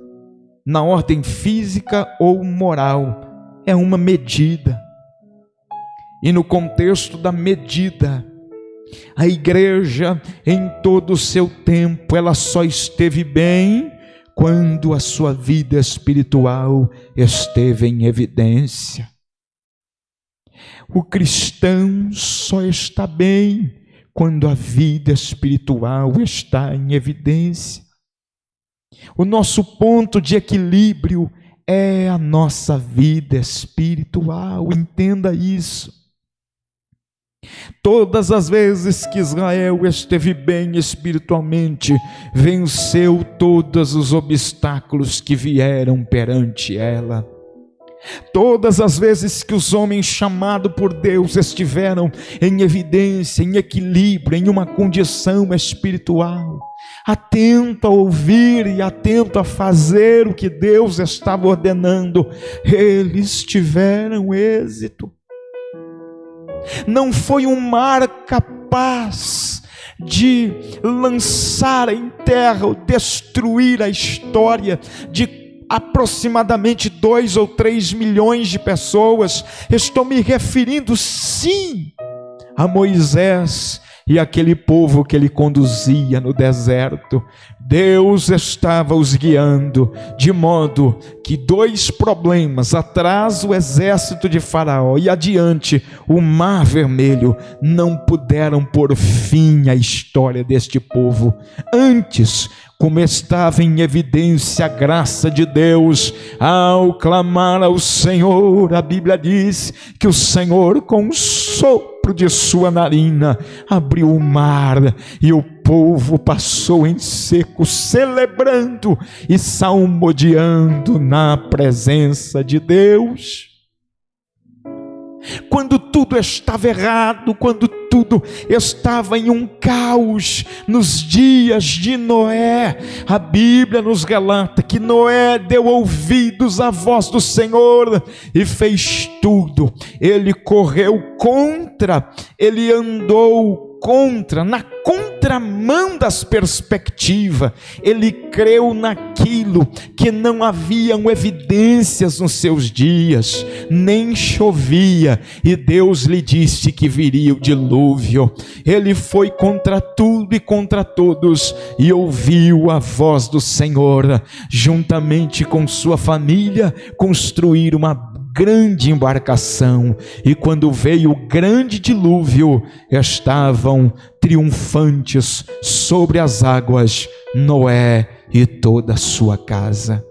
na ordem física ou moral. É uma medida, e no contexto da medida. A igreja, em todo o seu tempo, ela só esteve bem quando a sua vida espiritual esteve em evidência. O cristão só está bem quando a vida espiritual está em evidência. O nosso ponto de equilíbrio é a nossa vida espiritual, entenda isso. Todas as vezes que Israel esteve bem espiritualmente, venceu todos os obstáculos que vieram perante ela. Todas as vezes que os homens chamados por Deus estiveram em evidência, em equilíbrio, em uma condição espiritual, atento a ouvir e atento a fazer o que Deus estava ordenando, eles tiveram êxito. Não foi um mar capaz de lançar em terra ou destruir a história de aproximadamente 2 ou 3 milhões de pessoas. Estou me referindo sim a Moisés e aquele povo que ele conduzia no deserto. Deus estava os guiando, de modo que 2 problemas, atrás o exército de Faraó e adiante o Mar Vermelho, não puderam pôr fim à história deste povo. Antes, como estava em evidência a graça de Deus, ao clamar ao Senhor, a Bíblia diz que o Senhor, com um sopro de sua narina, abriu o mar e o povo passou em seco, celebrando e salmodiando na presença de Deus. Quando tudo estava errado, quando tudo estava em um caos, nos dias de Noé, a Bíblia nos relata que Noé deu ouvidos à voz do Senhor e fez tudo. Ele correu contra, ele andou contra, na contramão das perspectivas. Ele creu naquilo que não haviam evidências nos seus dias, nem chovia, e Deus lhe disse que viria o dilúvio. Ele foi contra tudo e contra todos, e ouviu a voz do Senhor, juntamente com sua família, construir uma grande embarcação, e quando veio o grande dilúvio, estavam triunfantes sobre as águas Noé e toda a sua casa.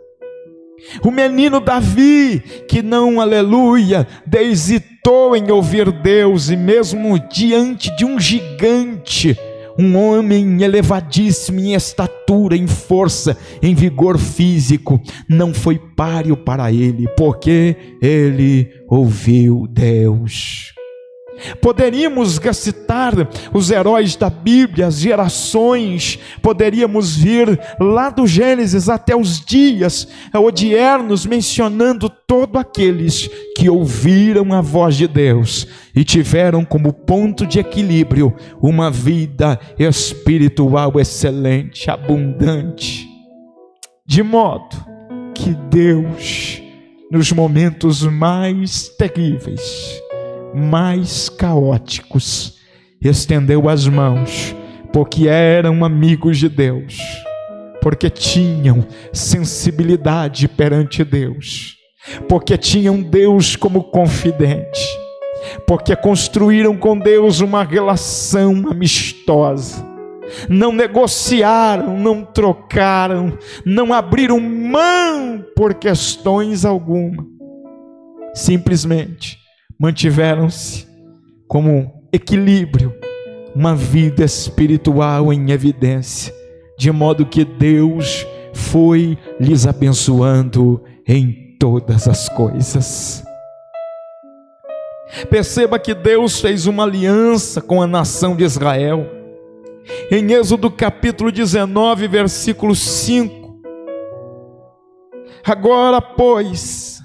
O menino Davi, que não, aleluia, hesitou em ouvir Deus, e mesmo diante de um gigante, um homem elevadíssimo em estatura, em força, em vigor físico, não foi páreo para ele, porque ele ouviu Deus. Poderíamos recitar os heróis da Bíblia, as gerações, poderíamos vir lá do Gênesis até os dias odiernos, mencionando todos aqueles que ouviram a voz de Deus e tiveram como ponto de equilíbrio uma vida espiritual excelente, abundante, de modo que Deus, nos momentos mais terríveis, mais caóticos, estendeu as mãos, porque eram amigos de Deus, porque tinham sensibilidade perante Deus, porque tinham Deus como confidente, porque construíram com Deus uma relação amistosa, não negociaram, não trocaram, não abriram mão por questões alguma, simplesmente mantiveram-se como equilíbrio, uma vida espiritual em evidência, de modo que Deus foi lhes abençoando em todas as coisas. Perceba que Deus fez uma aliança com a nação de Israel. Em Êxodo capítulo 19, versículo 5. Agora, pois,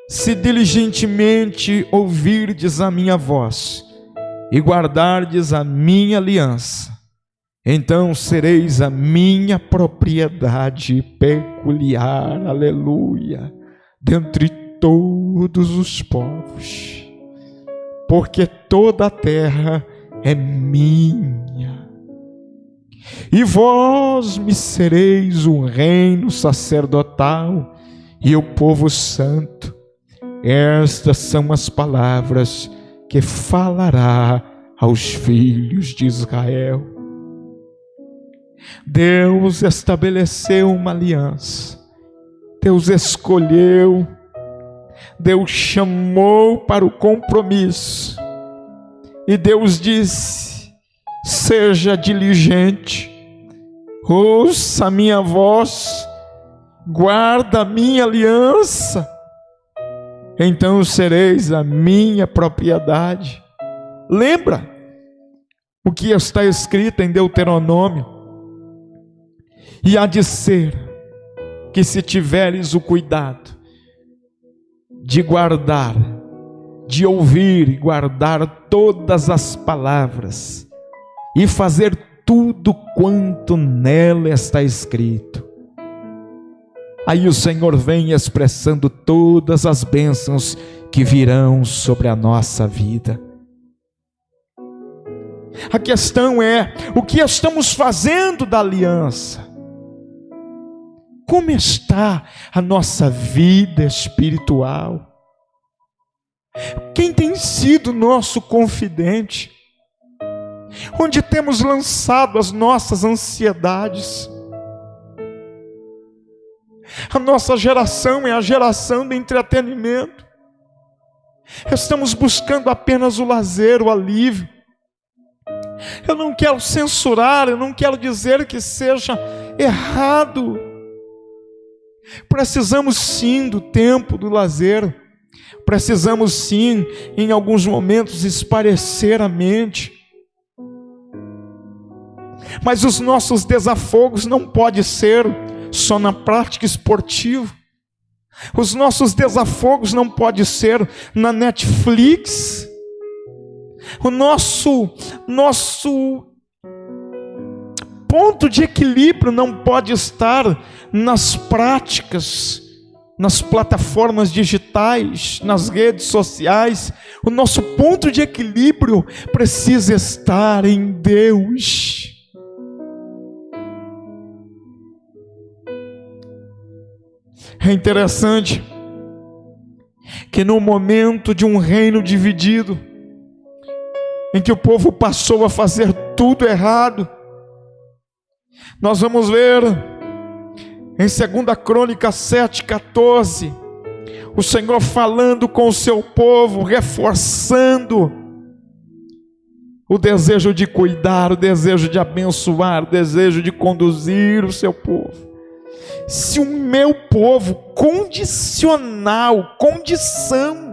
se diligentemente ouvirdes a minha voz e guardardes a minha aliança, então sereis a minha propriedade peculiar, aleluia, dentre todos os povos, porque toda a terra é minha. E vós me sereis um reino sacerdotal e o povo santo. Estas são as palavras que falará aos filhos de Israel. Deus estabeleceu uma aliança. Deus escolheu. Deus chamou para o compromisso. E Deus disse: seja diligente, ouça a minha voz, guarda a minha aliança, então sereis a minha propriedade. Lembra o que está escrito em Deuteronômio? E há de ser que, se tiveres o cuidado de guardar, de ouvir e guardar todas as palavras e fazer tudo quanto nela está escrito, aí o Senhor vem expressando todas as bênçãos que virão sobre a nossa vida. A questão é: o que estamos fazendo da aliança? Como está a nossa vida espiritual? Quem tem sido nosso confidente? Onde temos lançado as nossas ansiedades? A nossa geração é a geração do entretenimento. Estamos buscando apenas o lazer, o alívio. Eu não quero censurar, eu não quero dizer que seja errado. Precisamos sim do tempo do lazer. Precisamos sim, em alguns momentos, esparecer a mente. Mas os nossos desafogos não podem ser só na prática esportiva. Os nossos desafogos não podem ser na Netflix. O nosso ponto de equilíbrio não pode estar nas práticas, nas plataformas digitais, nas redes sociais. O nosso ponto de equilíbrio precisa estar em Deus. É interessante que no momento de um reino dividido, em que o povo passou a fazer tudo errado, nós vamos ver em 2 Crônicas 7:14, o Senhor falando com o seu povo, reforçando o desejo de cuidar, o desejo de abençoar, o desejo de conduzir o seu povo. Se o meu povo condicional, condição,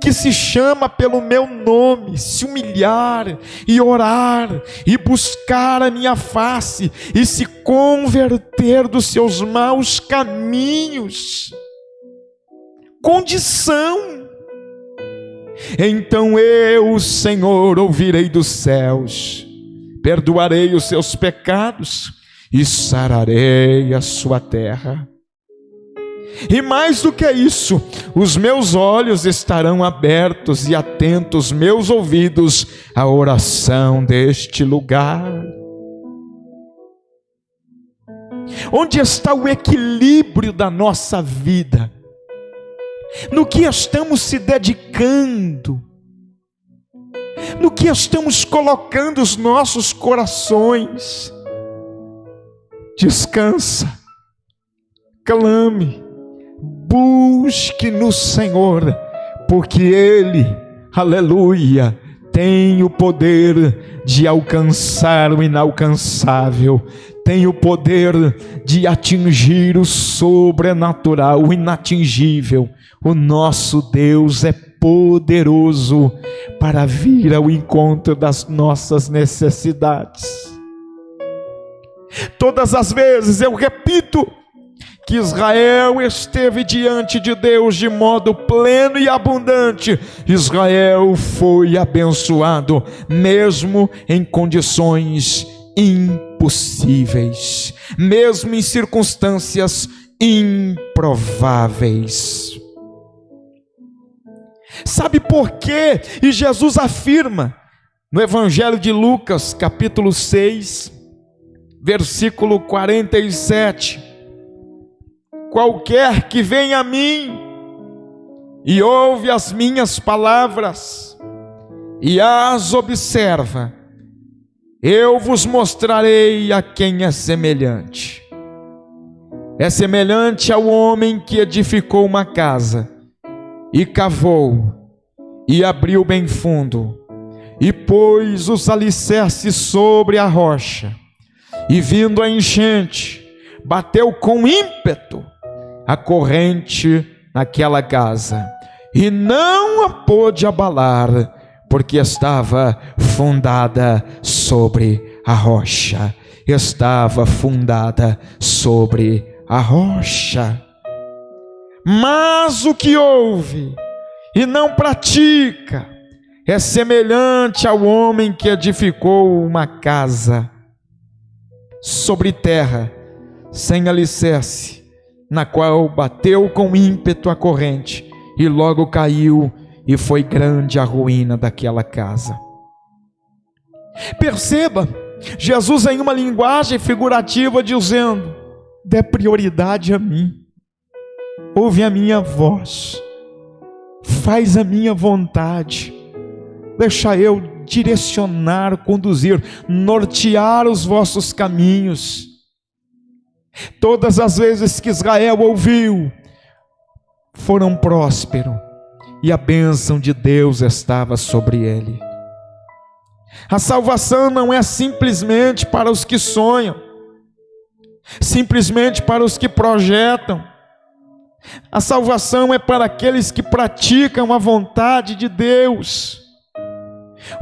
que se chama pelo meu nome, se humilhar e orar e buscar a minha face e se converter dos seus maus caminhos, condição, então eu, Senhor, ouvirei dos céus, perdoarei os seus pecados e sararei a sua terra. E mais do que isso, os meus olhos estarão abertos e atentos, meus ouvidos, à oração deste lugar. Onde está o equilíbrio da nossa vida? No que estamos se dedicando? No que estamos colocando os nossos corações? Descansa, clame, busque no Senhor, porque Ele, aleluia, tem o poder de alcançar o inalcançável, tem o poder de atingir o sobrenatural, o inatingível. O nosso Deus é poderoso para vir ao encontro das nossas necessidades. Todas as vezes, eu repito, que Israel esteve diante de Deus de modo pleno e abundante, Israel foi abençoado, mesmo em condições impossíveis, mesmo em circunstâncias improváveis. Sabe por quê? E Jesus afirma no Evangelho de Lucas, capítulo 6, versículo 47: qualquer que vem a mim e ouve as minhas palavras e as observa, eu vos mostrarei a quem é semelhante. É semelhante ao homem que edificou uma casa e cavou e abriu bem fundo e pôs os alicerces sobre a rocha, e vindo a enchente, bateu com ímpeto a corrente naquela casa, e não a pôde abalar, porque estava fundada sobre a rocha. Estava fundada sobre a rocha. Mas o que ouve e não pratica é semelhante ao homem que edificou uma casa sobre terra, sem alicerce, na qual bateu com ímpeto a corrente, e logo caiu, e foi grande a ruína daquela casa. Perceba, Jesus em uma linguagem figurativa dizendo: dê prioridade a mim, ouve a minha voz, faz a minha vontade, deixa eu direcionar, conduzir, nortear os vossos caminhos. Todas as vezes que Israel ouviu, foram prósperos, e a bênção de Deus estava sobre ele. A salvação não é simplesmente para os que sonham, simplesmente para os que projetam. A salvação é para aqueles que praticam a vontade de Deus.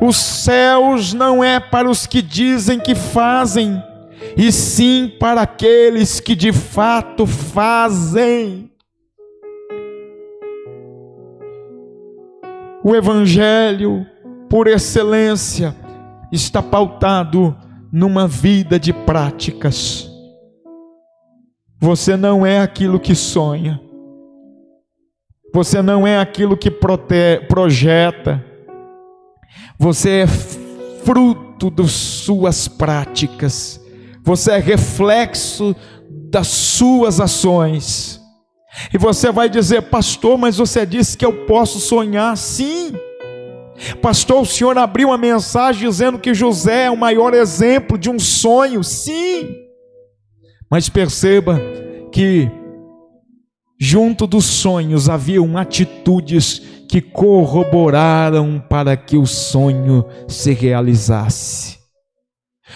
Os céus não é para os que dizem que fazem, e sim para aqueles que de fato fazem. O Evangelho, por excelência, está pautado numa vida de práticas. Você não é aquilo que sonha, você não é aquilo que projeta, você é fruto das suas práticas, você é reflexo das suas ações. E você vai dizer: pastor, mas você disse que eu posso sonhar. Sim, pastor, o senhor abriu uma mensagem dizendo que José é o maior exemplo de um sonho. Sim, mas perceba que junto dos sonhos haviam atitudes que corroboraram para que o sonho se realizasse.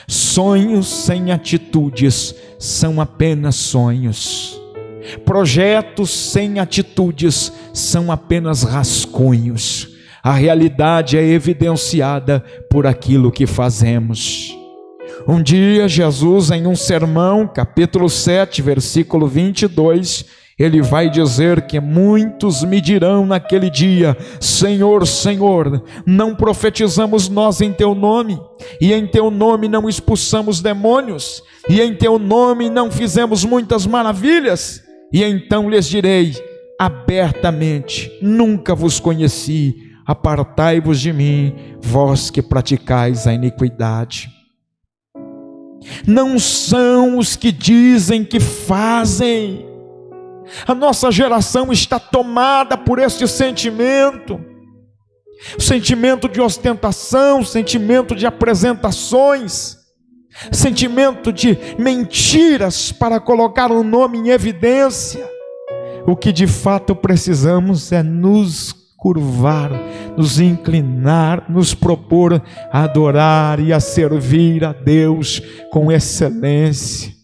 Sonhos sem atitudes são apenas sonhos. Projetos sem atitudes são apenas rascunhos. A realidade é evidenciada por aquilo que fazemos. Um dia Jesus, em um sermão, capítulo 7, versículo 22, ele vai dizer que muitos me dirão naquele dia: Senhor, Senhor, não profetizamos nós em teu nome, e em teu nome não expulsamos demônios, e em teu nome não fizemos muitas maravilhas? E então lhes direi abertamente: nunca vos conheci, apartai-vos de mim, vós que praticais a iniquidade. Não são os que dizem que fazem. A nossa geração está tomada por este sentimento, sentimento de ostentação, sentimento de apresentações, sentimento de mentiras para colocar o nome em evidência. O que de fato precisamos é nos curvar, nos inclinar, nos propor a adorar e a servir a Deus com excelência.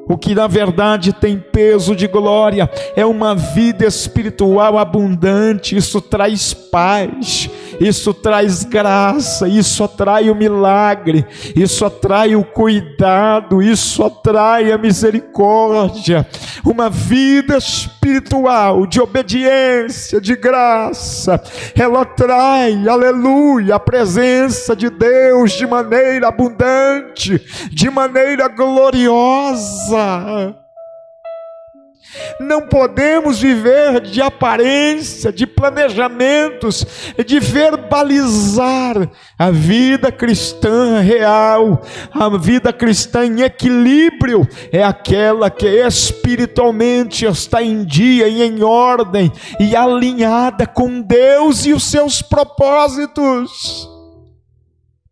O que na verdade tem peso de glória é uma vida espiritual abundante. Isso traz paz, isso traz graça, isso atrai o milagre, isso atrai o cuidado, isso atrai a misericórdia. Uma vida espiritual de obediência, de graça, ela atrai, aleluia, a presença de Deus de maneira abundante, de maneira gloriosa. Não podemos viver de aparência, de planejamentos, de verbalizar. A vida cristã real, a vida cristã em equilíbrio, é aquela que espiritualmente está em dia e em ordem e alinhada com Deus e os seus propósitos.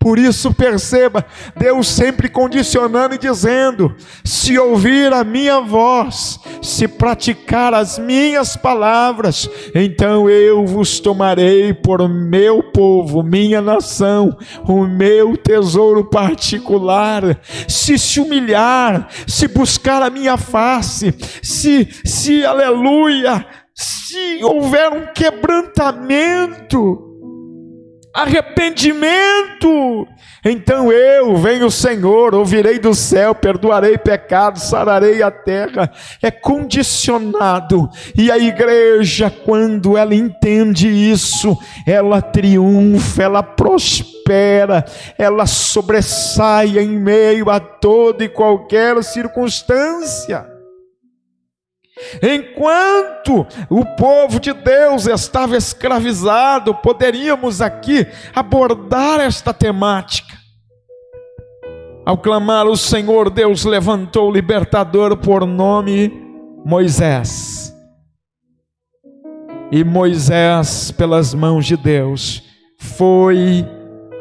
Por isso perceba, Deus sempre condicionando e dizendo: se ouvir a minha voz, se praticar as minhas palavras, então eu vos tomarei por meu povo, minha nação, o meu tesouro particular. Se humilhar, se buscar a minha face, aleluia, se houver um quebrantamento, arrependimento, então eu, venho o Senhor, ouvirei do céu, perdoarei pecados, sararei a terra. É condicionado, e a igreja, quando ela entende isso, ela triunfa, ela prospera, ela sobressai em meio a toda e qualquer circunstância. Enquanto o povo de Deus estava escravizado, poderíamos aqui abordar esta temática. Ao clamar o Senhor, Deus levantou o libertador por nome Moisés. E Moisés, pelas mãos de Deus, foi,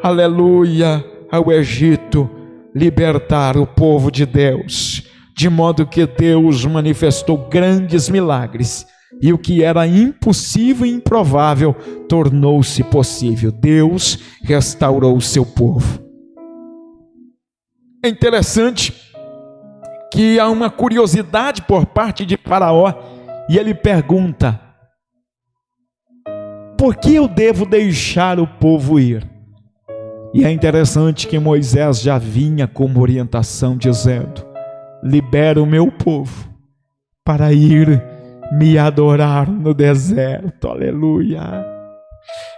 aleluia, ao Egito libertar o povo de Deus. De modo que Deus manifestou grandes milagres, e o que era impossível e improvável tornou-se possível. Deus restaurou o seu povo. É interessante que há uma curiosidade por parte de Faraó, e ele pergunta: por que eu devo deixar o povo ir? E é interessante que Moisés já vinha com uma orientação dizendo: libera o meu povo para ir me adorar no deserto. Aleluia.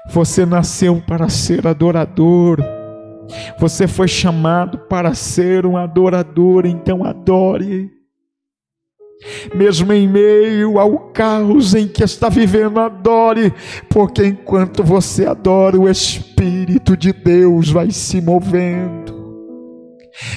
Você nasceu para ser adorador. Você foi chamado para ser um adorador, então adore. Mesmo em meio ao caos em que está vivendo, adore, porque enquanto você adora, o Espírito de Deus vai se movendo.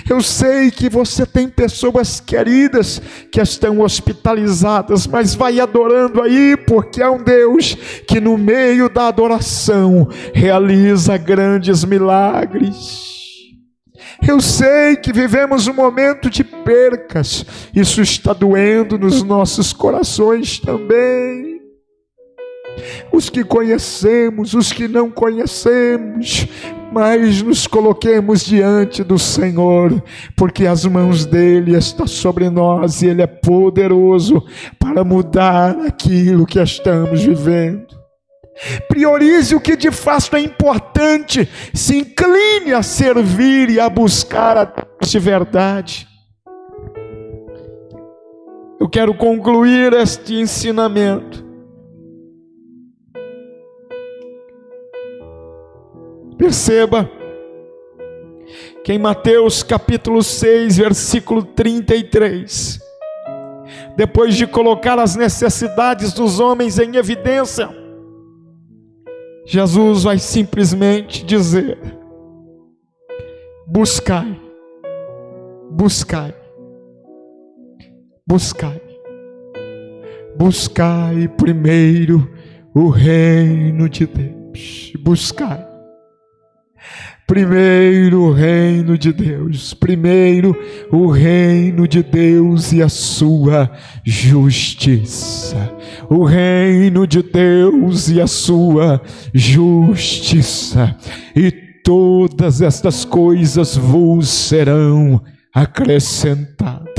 Eu sei que você tem pessoas queridas que estão hospitalizadas, mas vai adorando aí, porque é um Deus que no meio da adoração realiza grandes milagres. Eu sei que vivemos um momento de percas, isso está doendo nos nossos corações também. Os que conhecemos, os que não conhecemos, mas nos coloquemos diante do Senhor, porque as mãos dele estão sobre nós e ele é poderoso para mudar aquilo que estamos vivendo. Priorize o que de fato é importante, se incline a servir e a buscar a Deus de verdade. Eu quero concluir este ensinamento. Perceba que em Mateus capítulo 6, versículo 33, depois de colocar as necessidades dos homens em evidência, Jesus vai simplesmente dizer: buscai, buscai, buscai, buscai primeiro o reino de Deus, buscai primeiro o reino de Deus, primeiro o reino de Deus e a sua justiça, o reino de Deus e a sua justiça, e todas estas coisas vos serão acrescentadas.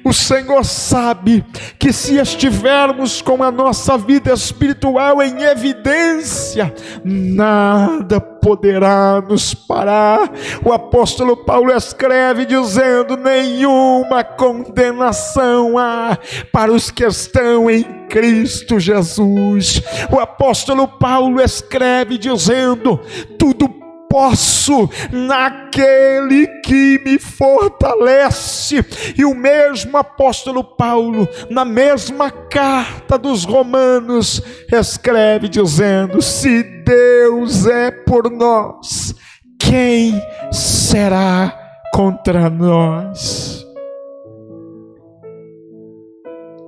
O Senhor sabe que se estivermos com a nossa vida espiritual em evidência, nada poderá nos parar. O apóstolo Paulo escreve dizendo: nenhuma condenação há para os que estão em Cristo Jesus. O apóstolo Paulo escreve dizendo: tudo posso naquele que me fortalece. E o mesmo apóstolo Paulo, na mesma carta dos Romanos, escreve dizendo: se Deus é por nós, quem será contra nós?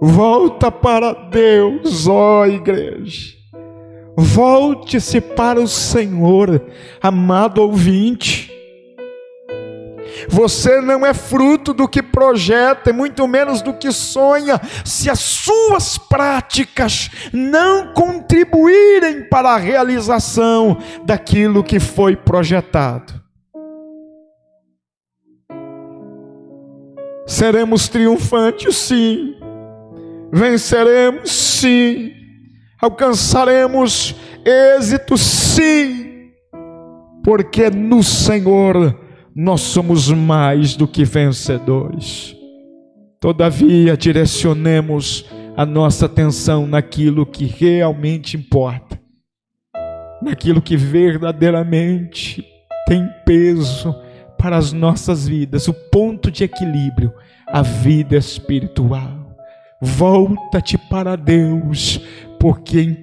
Volta para Deus, ó igreja. Volte-se para o Senhor, amado ouvinte. Você não é fruto do que projeta, e muito menos do que sonha, se as suas práticas não contribuírem para a realização daquilo que foi projetado. Seremos triunfantes, sim. Venceremos, sim. Alcançaremos êxito, sim. Porque no Senhor nós somos mais do que vencedores. Todavia, direcionemos a nossa atenção naquilo que realmente importa, naquilo que verdadeiramente tem peso para as nossas vidas, o ponto de equilíbrio, a vida espiritual. Volta-te para Deus, porque em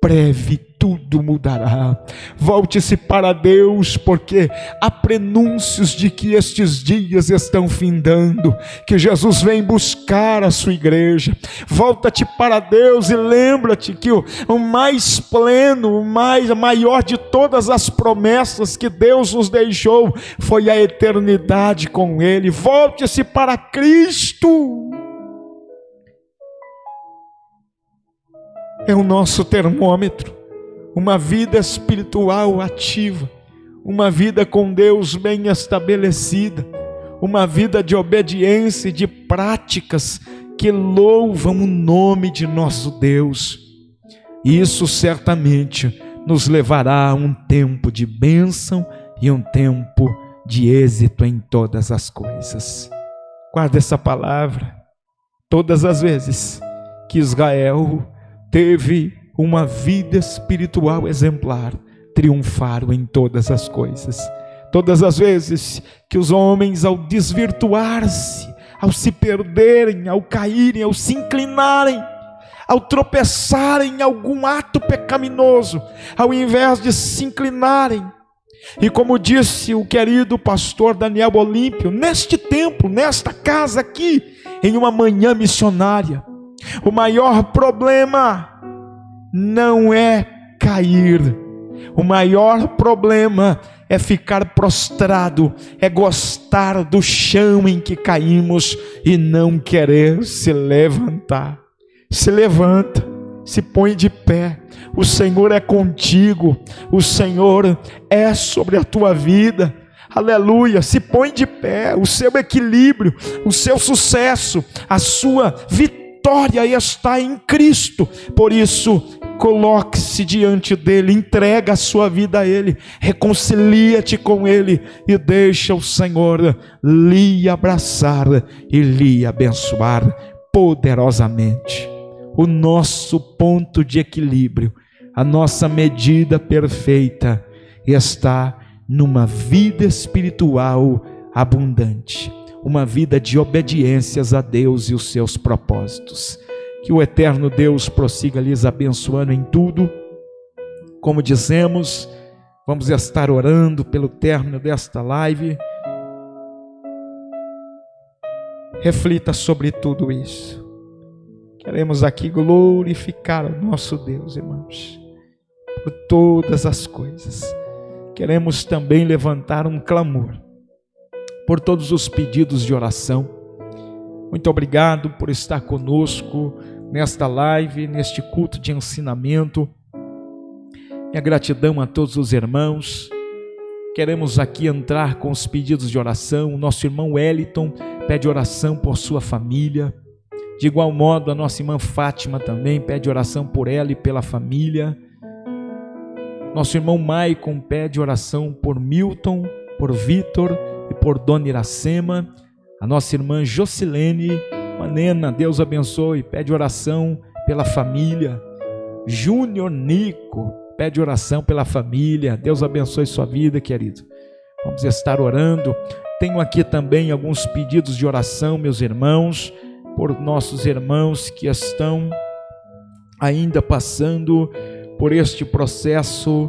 breve tudo mudará. Volte-se para Deus, porque há prenúncios de que estes dias estão findando, que Jesus vem buscar a sua igreja. Volta-te para Deus e lembra-te que o mais pleno, a maior de todas as promessas que Deus nos deixou foi a eternidade com Ele. Volte-se para Cristo. É o nosso termômetro, uma vida espiritual ativa, uma vida com Deus bem estabelecida, uma vida de obediência e de práticas que louvam o nome de nosso Deus. Isso certamente nos levará a um tempo de bênção e um tempo de êxito em todas as coisas. Guarda essa palavra. Todas as vezes que Israel teve uma vida espiritual exemplar, triunfaram em todas as coisas. Todas as vezes que os homens, ao desvirtuar-se, ao se perderem, ao caírem, ao se inclinarem, ao tropeçarem em algum ato pecaminoso, ao invés de se inclinarem, e como disse o querido pastor Daniel Olímpio, neste templo, nesta casa aqui, em uma manhã missionária, o maior problema não é cair, o maior problema é ficar prostrado, é gostar do chão em que caímos e não querer se levantar. Se levanta, se põe de pé, o Senhor é contigo, o Senhor é sobre a tua vida. Aleluia, se põe de pé, o seu equilíbrio, o seu sucesso, a sua vitória está em Cristo. Por isso, coloque-se diante dele, entrega a sua vida a ele, reconcilia-te com ele e deixa o Senhor lhe abraçar e lhe abençoar poderosamente. O nosso ponto de equilíbrio, a nossa medida perfeita está numa vida espiritual abundante, uma vida de obediências a Deus e os seus propósitos. Que o eterno Deus prossiga lhes abençoando em tudo. Como dizemos, vamos estar orando pelo término desta live. Reflita sobre tudo isso. Queremos aqui glorificar o nosso Deus, irmãos, por todas as coisas. Queremos também levantar um clamor por todos os pedidos de oração. Muito obrigado por estar conosco nesta live, neste culto de ensinamento. Minha gratidão a todos os irmãos. Queremos aqui entrar com os pedidos de oração. O nosso irmão Wellington pede oração por sua família. De igual modo, a nossa irmã Fátima também pede oração por ela e pela família. Nosso irmão Maicon pede oração por Milton, por Vitor e por Dona Iracema. A nossa irmã Jocilene Manena, Deus abençoe, pede oração pela família. Júnior Nico pede oração pela família. Deus abençoe sua vida, querido. Vamos estar orando. Tenho aqui também alguns pedidos de oração, meus irmãos, por nossos irmãos que estão ainda passando por este processo,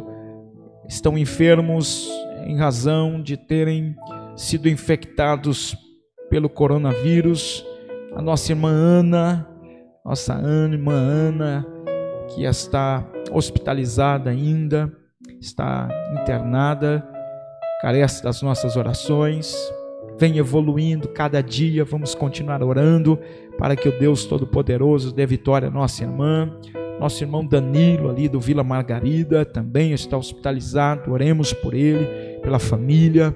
estão enfermos em razão de terem sido infectados pelo coronavírus. A nossa irmã Ana, irmã Ana, que está hospitalizada ainda, está internada, carece das nossas orações. Vem evoluindo cada dia, vamos continuar orando para que o Deus Todo-Poderoso dê vitória à nossa irmã. Nosso irmão Danilo, ali do Vila Margarida, também está hospitalizado. Oremos por ele, pela família.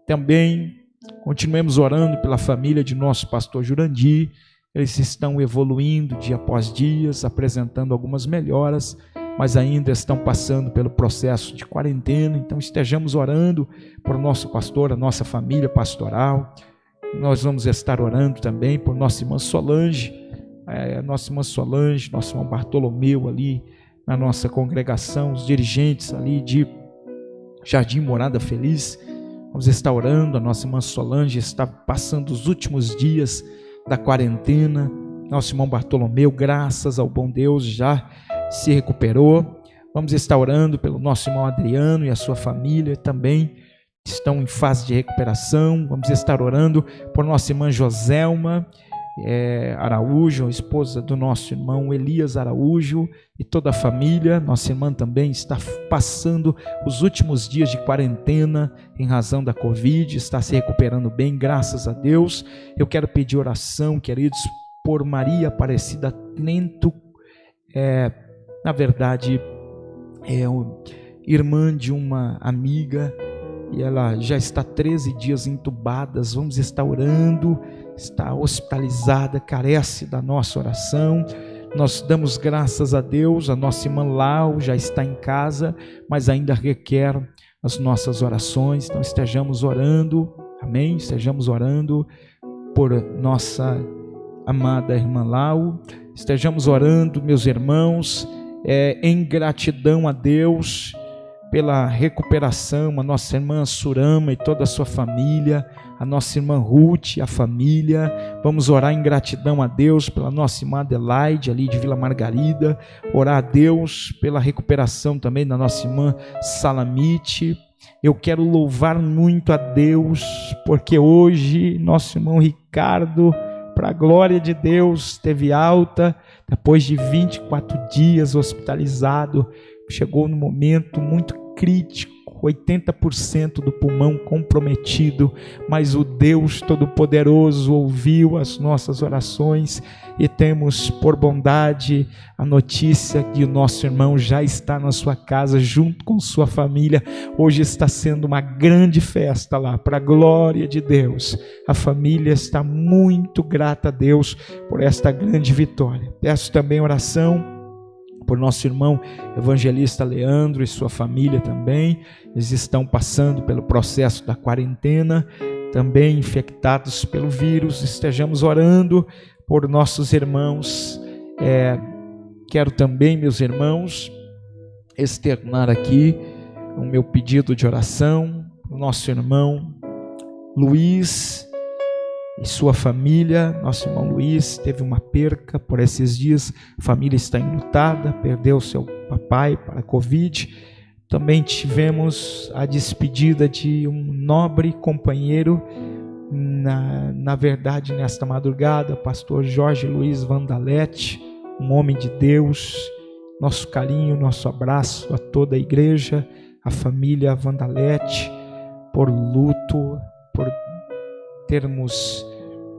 Também continuemos orando pela família de nosso pastor Jurandir. Eles estão evoluindo dia após dia, apresentando algumas melhoras, mas ainda estão passando pelo processo de quarentena. Então estejamos orando por nosso pastor, a nossa família pastoral. Nós vamos estar orando também por nossa irmã Solange, nosso irmão Bartolomeu ali na nossa congregação, os dirigentes ali de Jardim Morada Feliz. Vamos estar orando. A nossa irmã Solange está passando os últimos dias da quarentena. Nosso irmão Bartolomeu, graças ao bom Deus, já se recuperou. Vamos estar orando pelo nosso irmão Adriano e a sua família, também estão em fase de recuperação. Vamos estar orando por nossa irmã Joselma Araújo, a esposa do nosso irmão Elias Araújo, e toda a família. Nossa irmã também está passando os últimos dias de quarentena em razão da Covid, está se recuperando bem, graças a Deus. Eu quero pedir oração, queridos, por Maria Aparecida Trento, na verdade irmã de uma amiga, e ela já está 13 dias entubada. Vamos estar orando, está hospitalizada, carece da nossa oração. Nós damos graças a Deus. A nossa irmã Lau já está em casa, mas ainda requer as nossas orações. Então estejamos orando, amém? Estejamos orando por nossa amada irmã Lau. Estejamos orando, meus irmãos, em gratidão a Deus pela recuperação, a nossa irmã Surama e toda a sua família, a nossa irmã Ruth, a família. Vamos orar em gratidão a Deus pela nossa irmã Adelaide, ali de Vila Margarida. Orar a Deus pela recuperação também da nossa irmã Salamite. Eu quero louvar muito a Deus, porque hoje nosso irmão Ricardo, para a glória de Deus, teve alta, depois de 24 dias hospitalizado. Chegou num momento muito crítico, 80% do pulmão comprometido, mas o Deus Todo-Poderoso ouviu as nossas orações e temos por bondade a notícia que o nosso irmão já está na sua casa junto com sua família. Hoje está sendo uma grande festa lá, para a glória de Deus. A família está muito grata a Deus por esta grande vitória. Peço também oração por nosso irmão evangelista Leandro e sua família também. Eles estão passando pelo processo da quarentena, também infectados pelo vírus. Estejamos orando por nossos irmãos. Quero também, meus irmãos, externar aqui o meu pedido de oração para o nosso irmão Luiz e sua família. Nosso irmão Luiz teve uma perca por esses dias, a família está enlutada, perdeu seu papai para a Covid. Também tivemos a despedida de um nobre companheiro, na verdade nesta madrugada, pastor Jorge Luiz Vandalete, um homem de Deus. Nosso carinho, nosso abraço a toda a igreja, a família Vandalete, por luto, por termos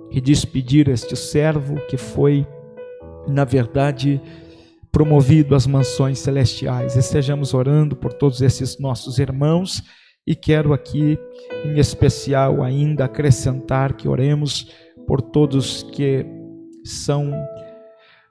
que despedir este servo que foi, na verdade, promovido às mansões celestiais. Estejamos orando por todos esses nossos irmãos, e quero aqui, em especial, ainda acrescentar que oremos por todos que são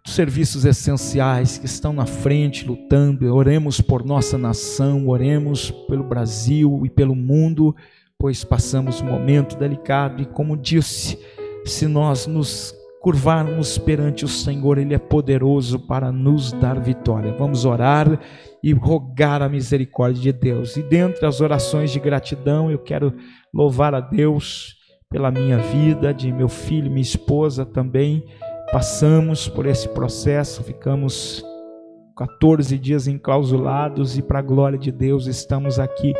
dos serviços essenciais, que estão na frente lutando. Oremos por nossa nação, oremos pelo Brasil e pelo mundo, pois passamos um momento delicado, e como disse, se nós nos curvarmos perante o Senhor, Ele é poderoso para nos dar vitória. Vamos orar e rogar a misericórdia de Deus. E dentre as orações de gratidão, eu quero louvar a Deus pela minha vida, de meu filho e minha esposa também. Passamos por esse processo, ficamos 14 dias enclausulados e para a glória de Deus estamos aqui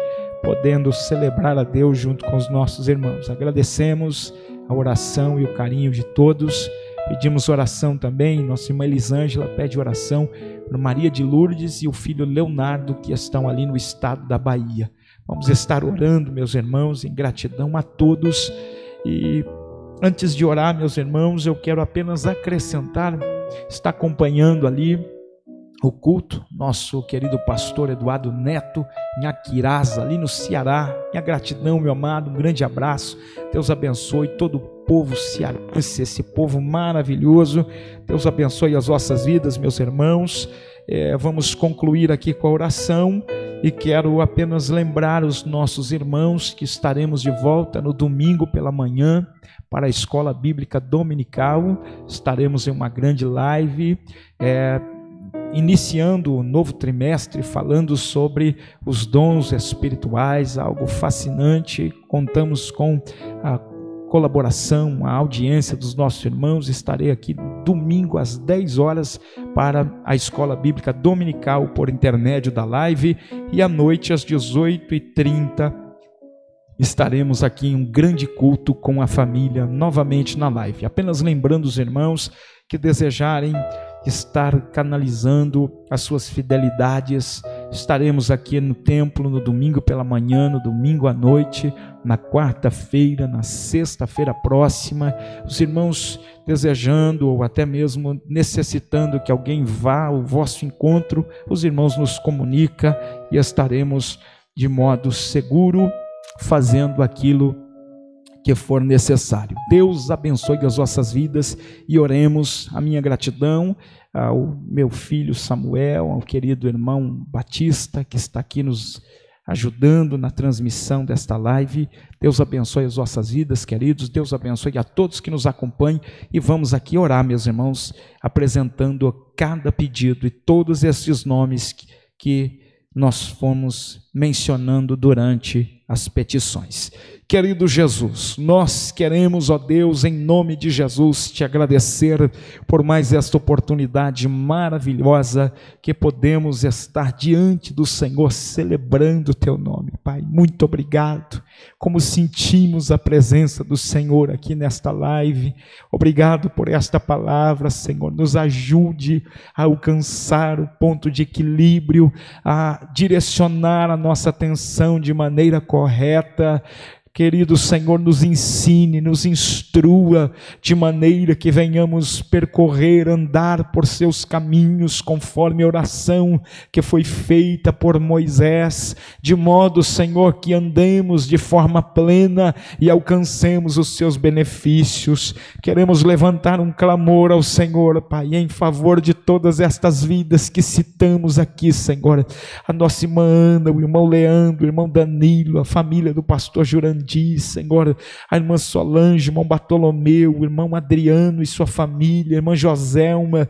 podendo celebrar a Deus junto com os nossos irmãos. Agradecemos a oração e o carinho de todos. Pedimos oração também, nossa irmã Elisângela pede oração para Maria de Lourdes e o filho Leonardo, que estão ali no estado da Bahia. Vamos estar orando, meus irmãos, em gratidão a todos. E antes de orar, meus irmãos, eu quero apenas acrescentar, está acompanhando ali o culto, nosso querido pastor Eduardo Neto, em Aquirasa, ali no Ceará. Minha gratidão, meu amado, um grande abraço. Deus abençoe todo o povo cearense, esse povo maravilhoso. Deus abençoe as vossas vidas, meus irmãos. Vamos concluir aqui com a oração e quero apenas lembrar os nossos irmãos que estaremos de volta no domingo pela manhã para a Escola Bíblica Dominical. Estaremos em uma grande live, iniciando o novo trimestre, falando sobre os dons espirituais, algo fascinante. Contamos com a colaboração, a audiência dos nossos irmãos. Estarei aqui domingo às 10 horas para a Escola Bíblica Dominical por intermédio da live, e à noite às 18h30 estaremos aqui em um grande culto com a família novamente na live. Apenas lembrando os irmãos que desejarem estar canalizando as suas fidelidades, estaremos aqui no templo no domingo pela manhã, no domingo à noite, na quarta-feira, na sexta-feira próxima. Os irmãos desejando ou até mesmo necessitando que alguém vá ao vosso encontro, os irmãos nos comunicam e estaremos de modo seguro fazendo aquilo que for necessário. Deus abençoe as vossas vidas e oremos. A minha gratidão ao meu filho Samuel, ao querido irmão Batista, que está aqui nos ajudando na transmissão desta live. Deus abençoe as vossas vidas, queridos. Deus abençoe a todos que nos acompanham, e vamos aqui orar, meus irmãos, apresentando cada pedido e todos esses nomes que nós fomos mencionando durante as petições. Querido Jesus, nós queremos, ó Deus, em nome de Jesus, te agradecer por mais esta oportunidade maravilhosa que podemos estar diante do Senhor celebrando o teu nome, Pai. Muito obrigado, como sentimos a presença do Senhor aqui nesta live. Obrigado por esta palavra, Senhor. Nos ajude a alcançar o ponto de equilíbrio, a direcionar a nossa atenção de maneira correta. Querido Senhor, nos ensine, nos instrua, de maneira que venhamos percorrer, andar por seus caminhos, conforme a oração que foi feita por Moisés, de modo, Senhor, que andemos de forma plena e alcancemos os seus benefícios. Queremos levantar um clamor ao Senhor, Pai, em favor de todas estas vidas que citamos aqui, Senhor. A nossa irmã Ana, o irmão Leandro, o irmão Danilo, a família do pastor Jurandir, Senhor, a irmã Solange, o irmão Bartolomeu, o irmão Adriano e sua família, a irmã Joselma,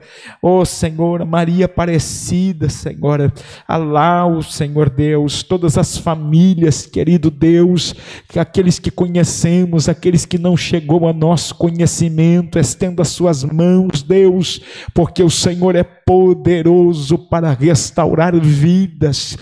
Senhor, a Maria Aparecida, Senhor, a Lau, Senhor Deus, todas as famílias, querido Deus, aqueles que conhecemos, aqueles que não chegou a nosso conhecimento, estenda as suas mãos, Deus, porque o Senhor é poderoso para restaurar vidas.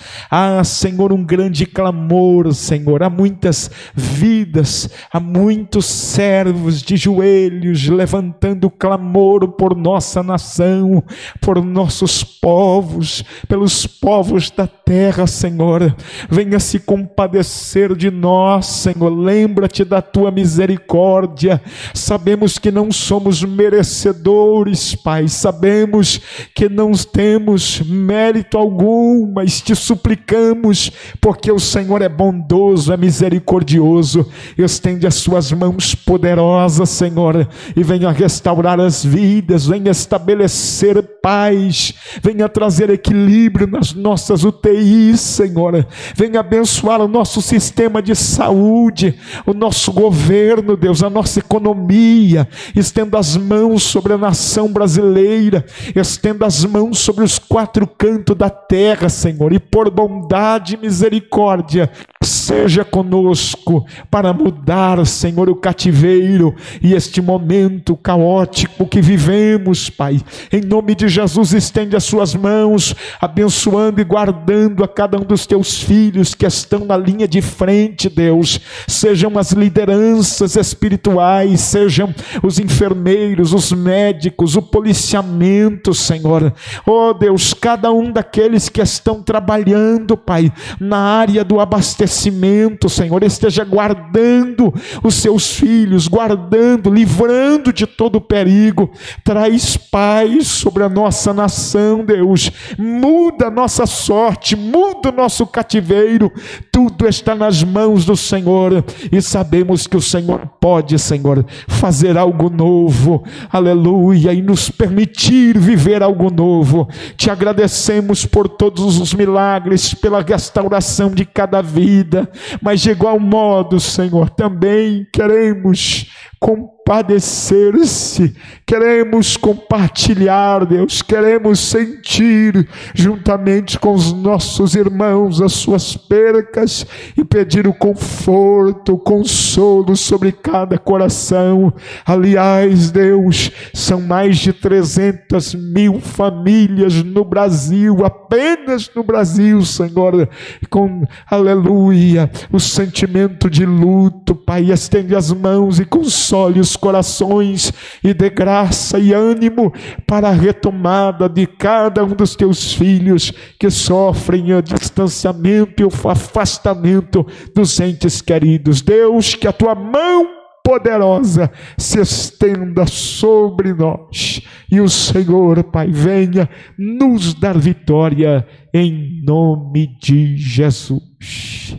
Senhor, um grande clamor, Senhor, há muitas vidas, há muitos servos de joelhos levantando clamor por nossa nação, por nossos povos, pelos povos da terra, Senhor. Venha se compadecer de nós, Senhor. Lembra-te da tua misericórdia. Sabemos que não somos merecedores, Pai. Sabemos que não temos mérito algum, mas te suplicamos, porque o Senhor é bondoso, é misericordioso, poderoso, estende as suas mãos poderosas, Senhor, e venha restaurar as vidas, venha estabelecer paz, venha trazer equilíbrio nas nossas UTIs, Senhor, venha abençoar o nosso sistema de saúde, o nosso governo, Deus, a nossa economia. Estenda as mãos sobre a nação brasileira, estenda as mãos sobre os quatro cantos da terra, Senhor, e por bondade e misericórdia, seja conosco para mudar, Senhor, o cativeiro e este momento caótico que vivemos, Pai. Em nome de Jesus, estende as suas mãos, abençoando e guardando a cada um dos teus filhos que estão na linha de frente, Deus. Sejam as lideranças espirituais, sejam os enfermeiros, os médicos, o policiamento, Senhor. Oh Deus, cada um daqueles que estão trabalhando, Pai, na área do abastecimento, Senhor, esteja guardando os seus filhos, guardando, livrando de todo perigo. Traz paz sobre a nossa nação, Deus. Muda a nossa sorte, muda o nosso cativeiro. Tudo está nas mãos do Senhor e sabemos que o Senhor pode, Senhor, fazer algo novo, aleluia, e nos permitir viver algo novo. Te agradecemos por todos os milagres, pela restauração de cada vida, mas de igual modo, Senhor, também queremos compadecer-se, queremos compartilhar, Deus, queremos sentir juntamente com os nossos irmãos as suas percas e pedir o conforto, o consolo sobre cada coração. Aliás, Deus, são mais de 300.000 famílias no Brasil, apenas no Brasil, Senhor, com, aleluia, o sentimento de luto. Pai, estende as mãos e console os corações e dê graça e ânimo para a retomada de cada um dos teus filhos que sofrem o distanciamento e o afastamento dos entes queridos. Deus, que a tua mão poderosa se estenda sobre nós e o Senhor, Pai, venha nos dar vitória em nome de Jesus.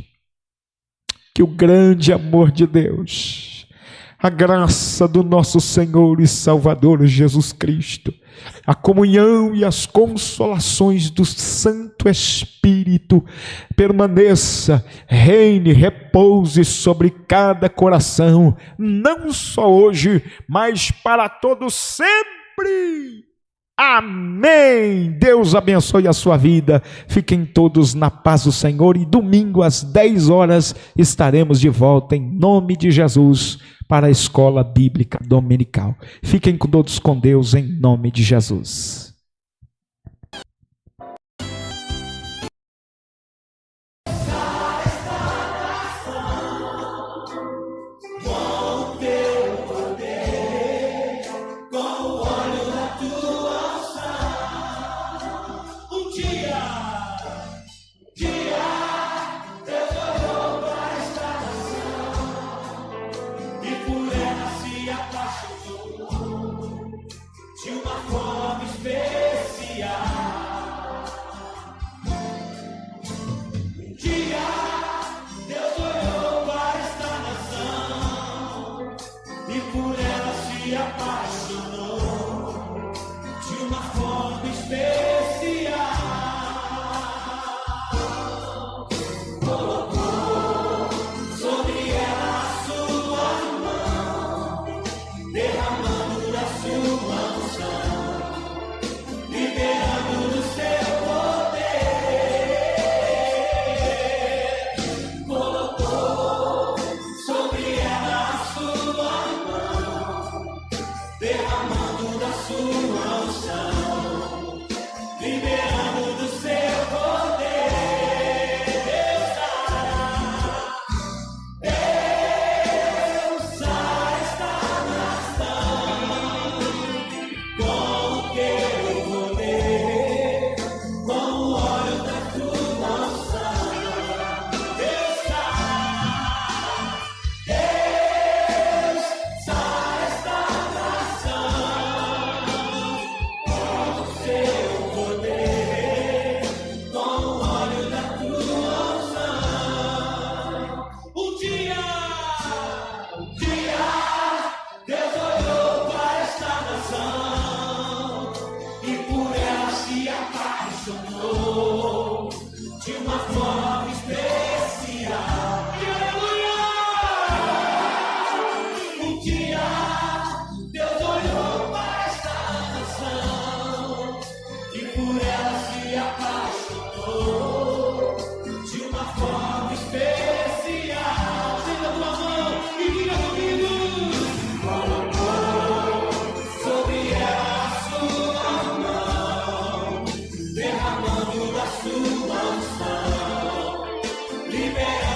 Que o grande amor de Deus, a graça do nosso Senhor e Salvador Jesus Cristo, a comunhão e as consolações do Santo Espírito permaneça, reine, repouse sobre cada coração, não só hoje, mas para todos sempre. Amém. Deus abençoe a sua vida. Fiquem todos na paz do Senhor e domingo às 10 horas estaremos de volta em nome de Jesus para a escola bíblica dominical. Fiquem todos com Deus em nome de Jesus. De uma forma especial. liberado.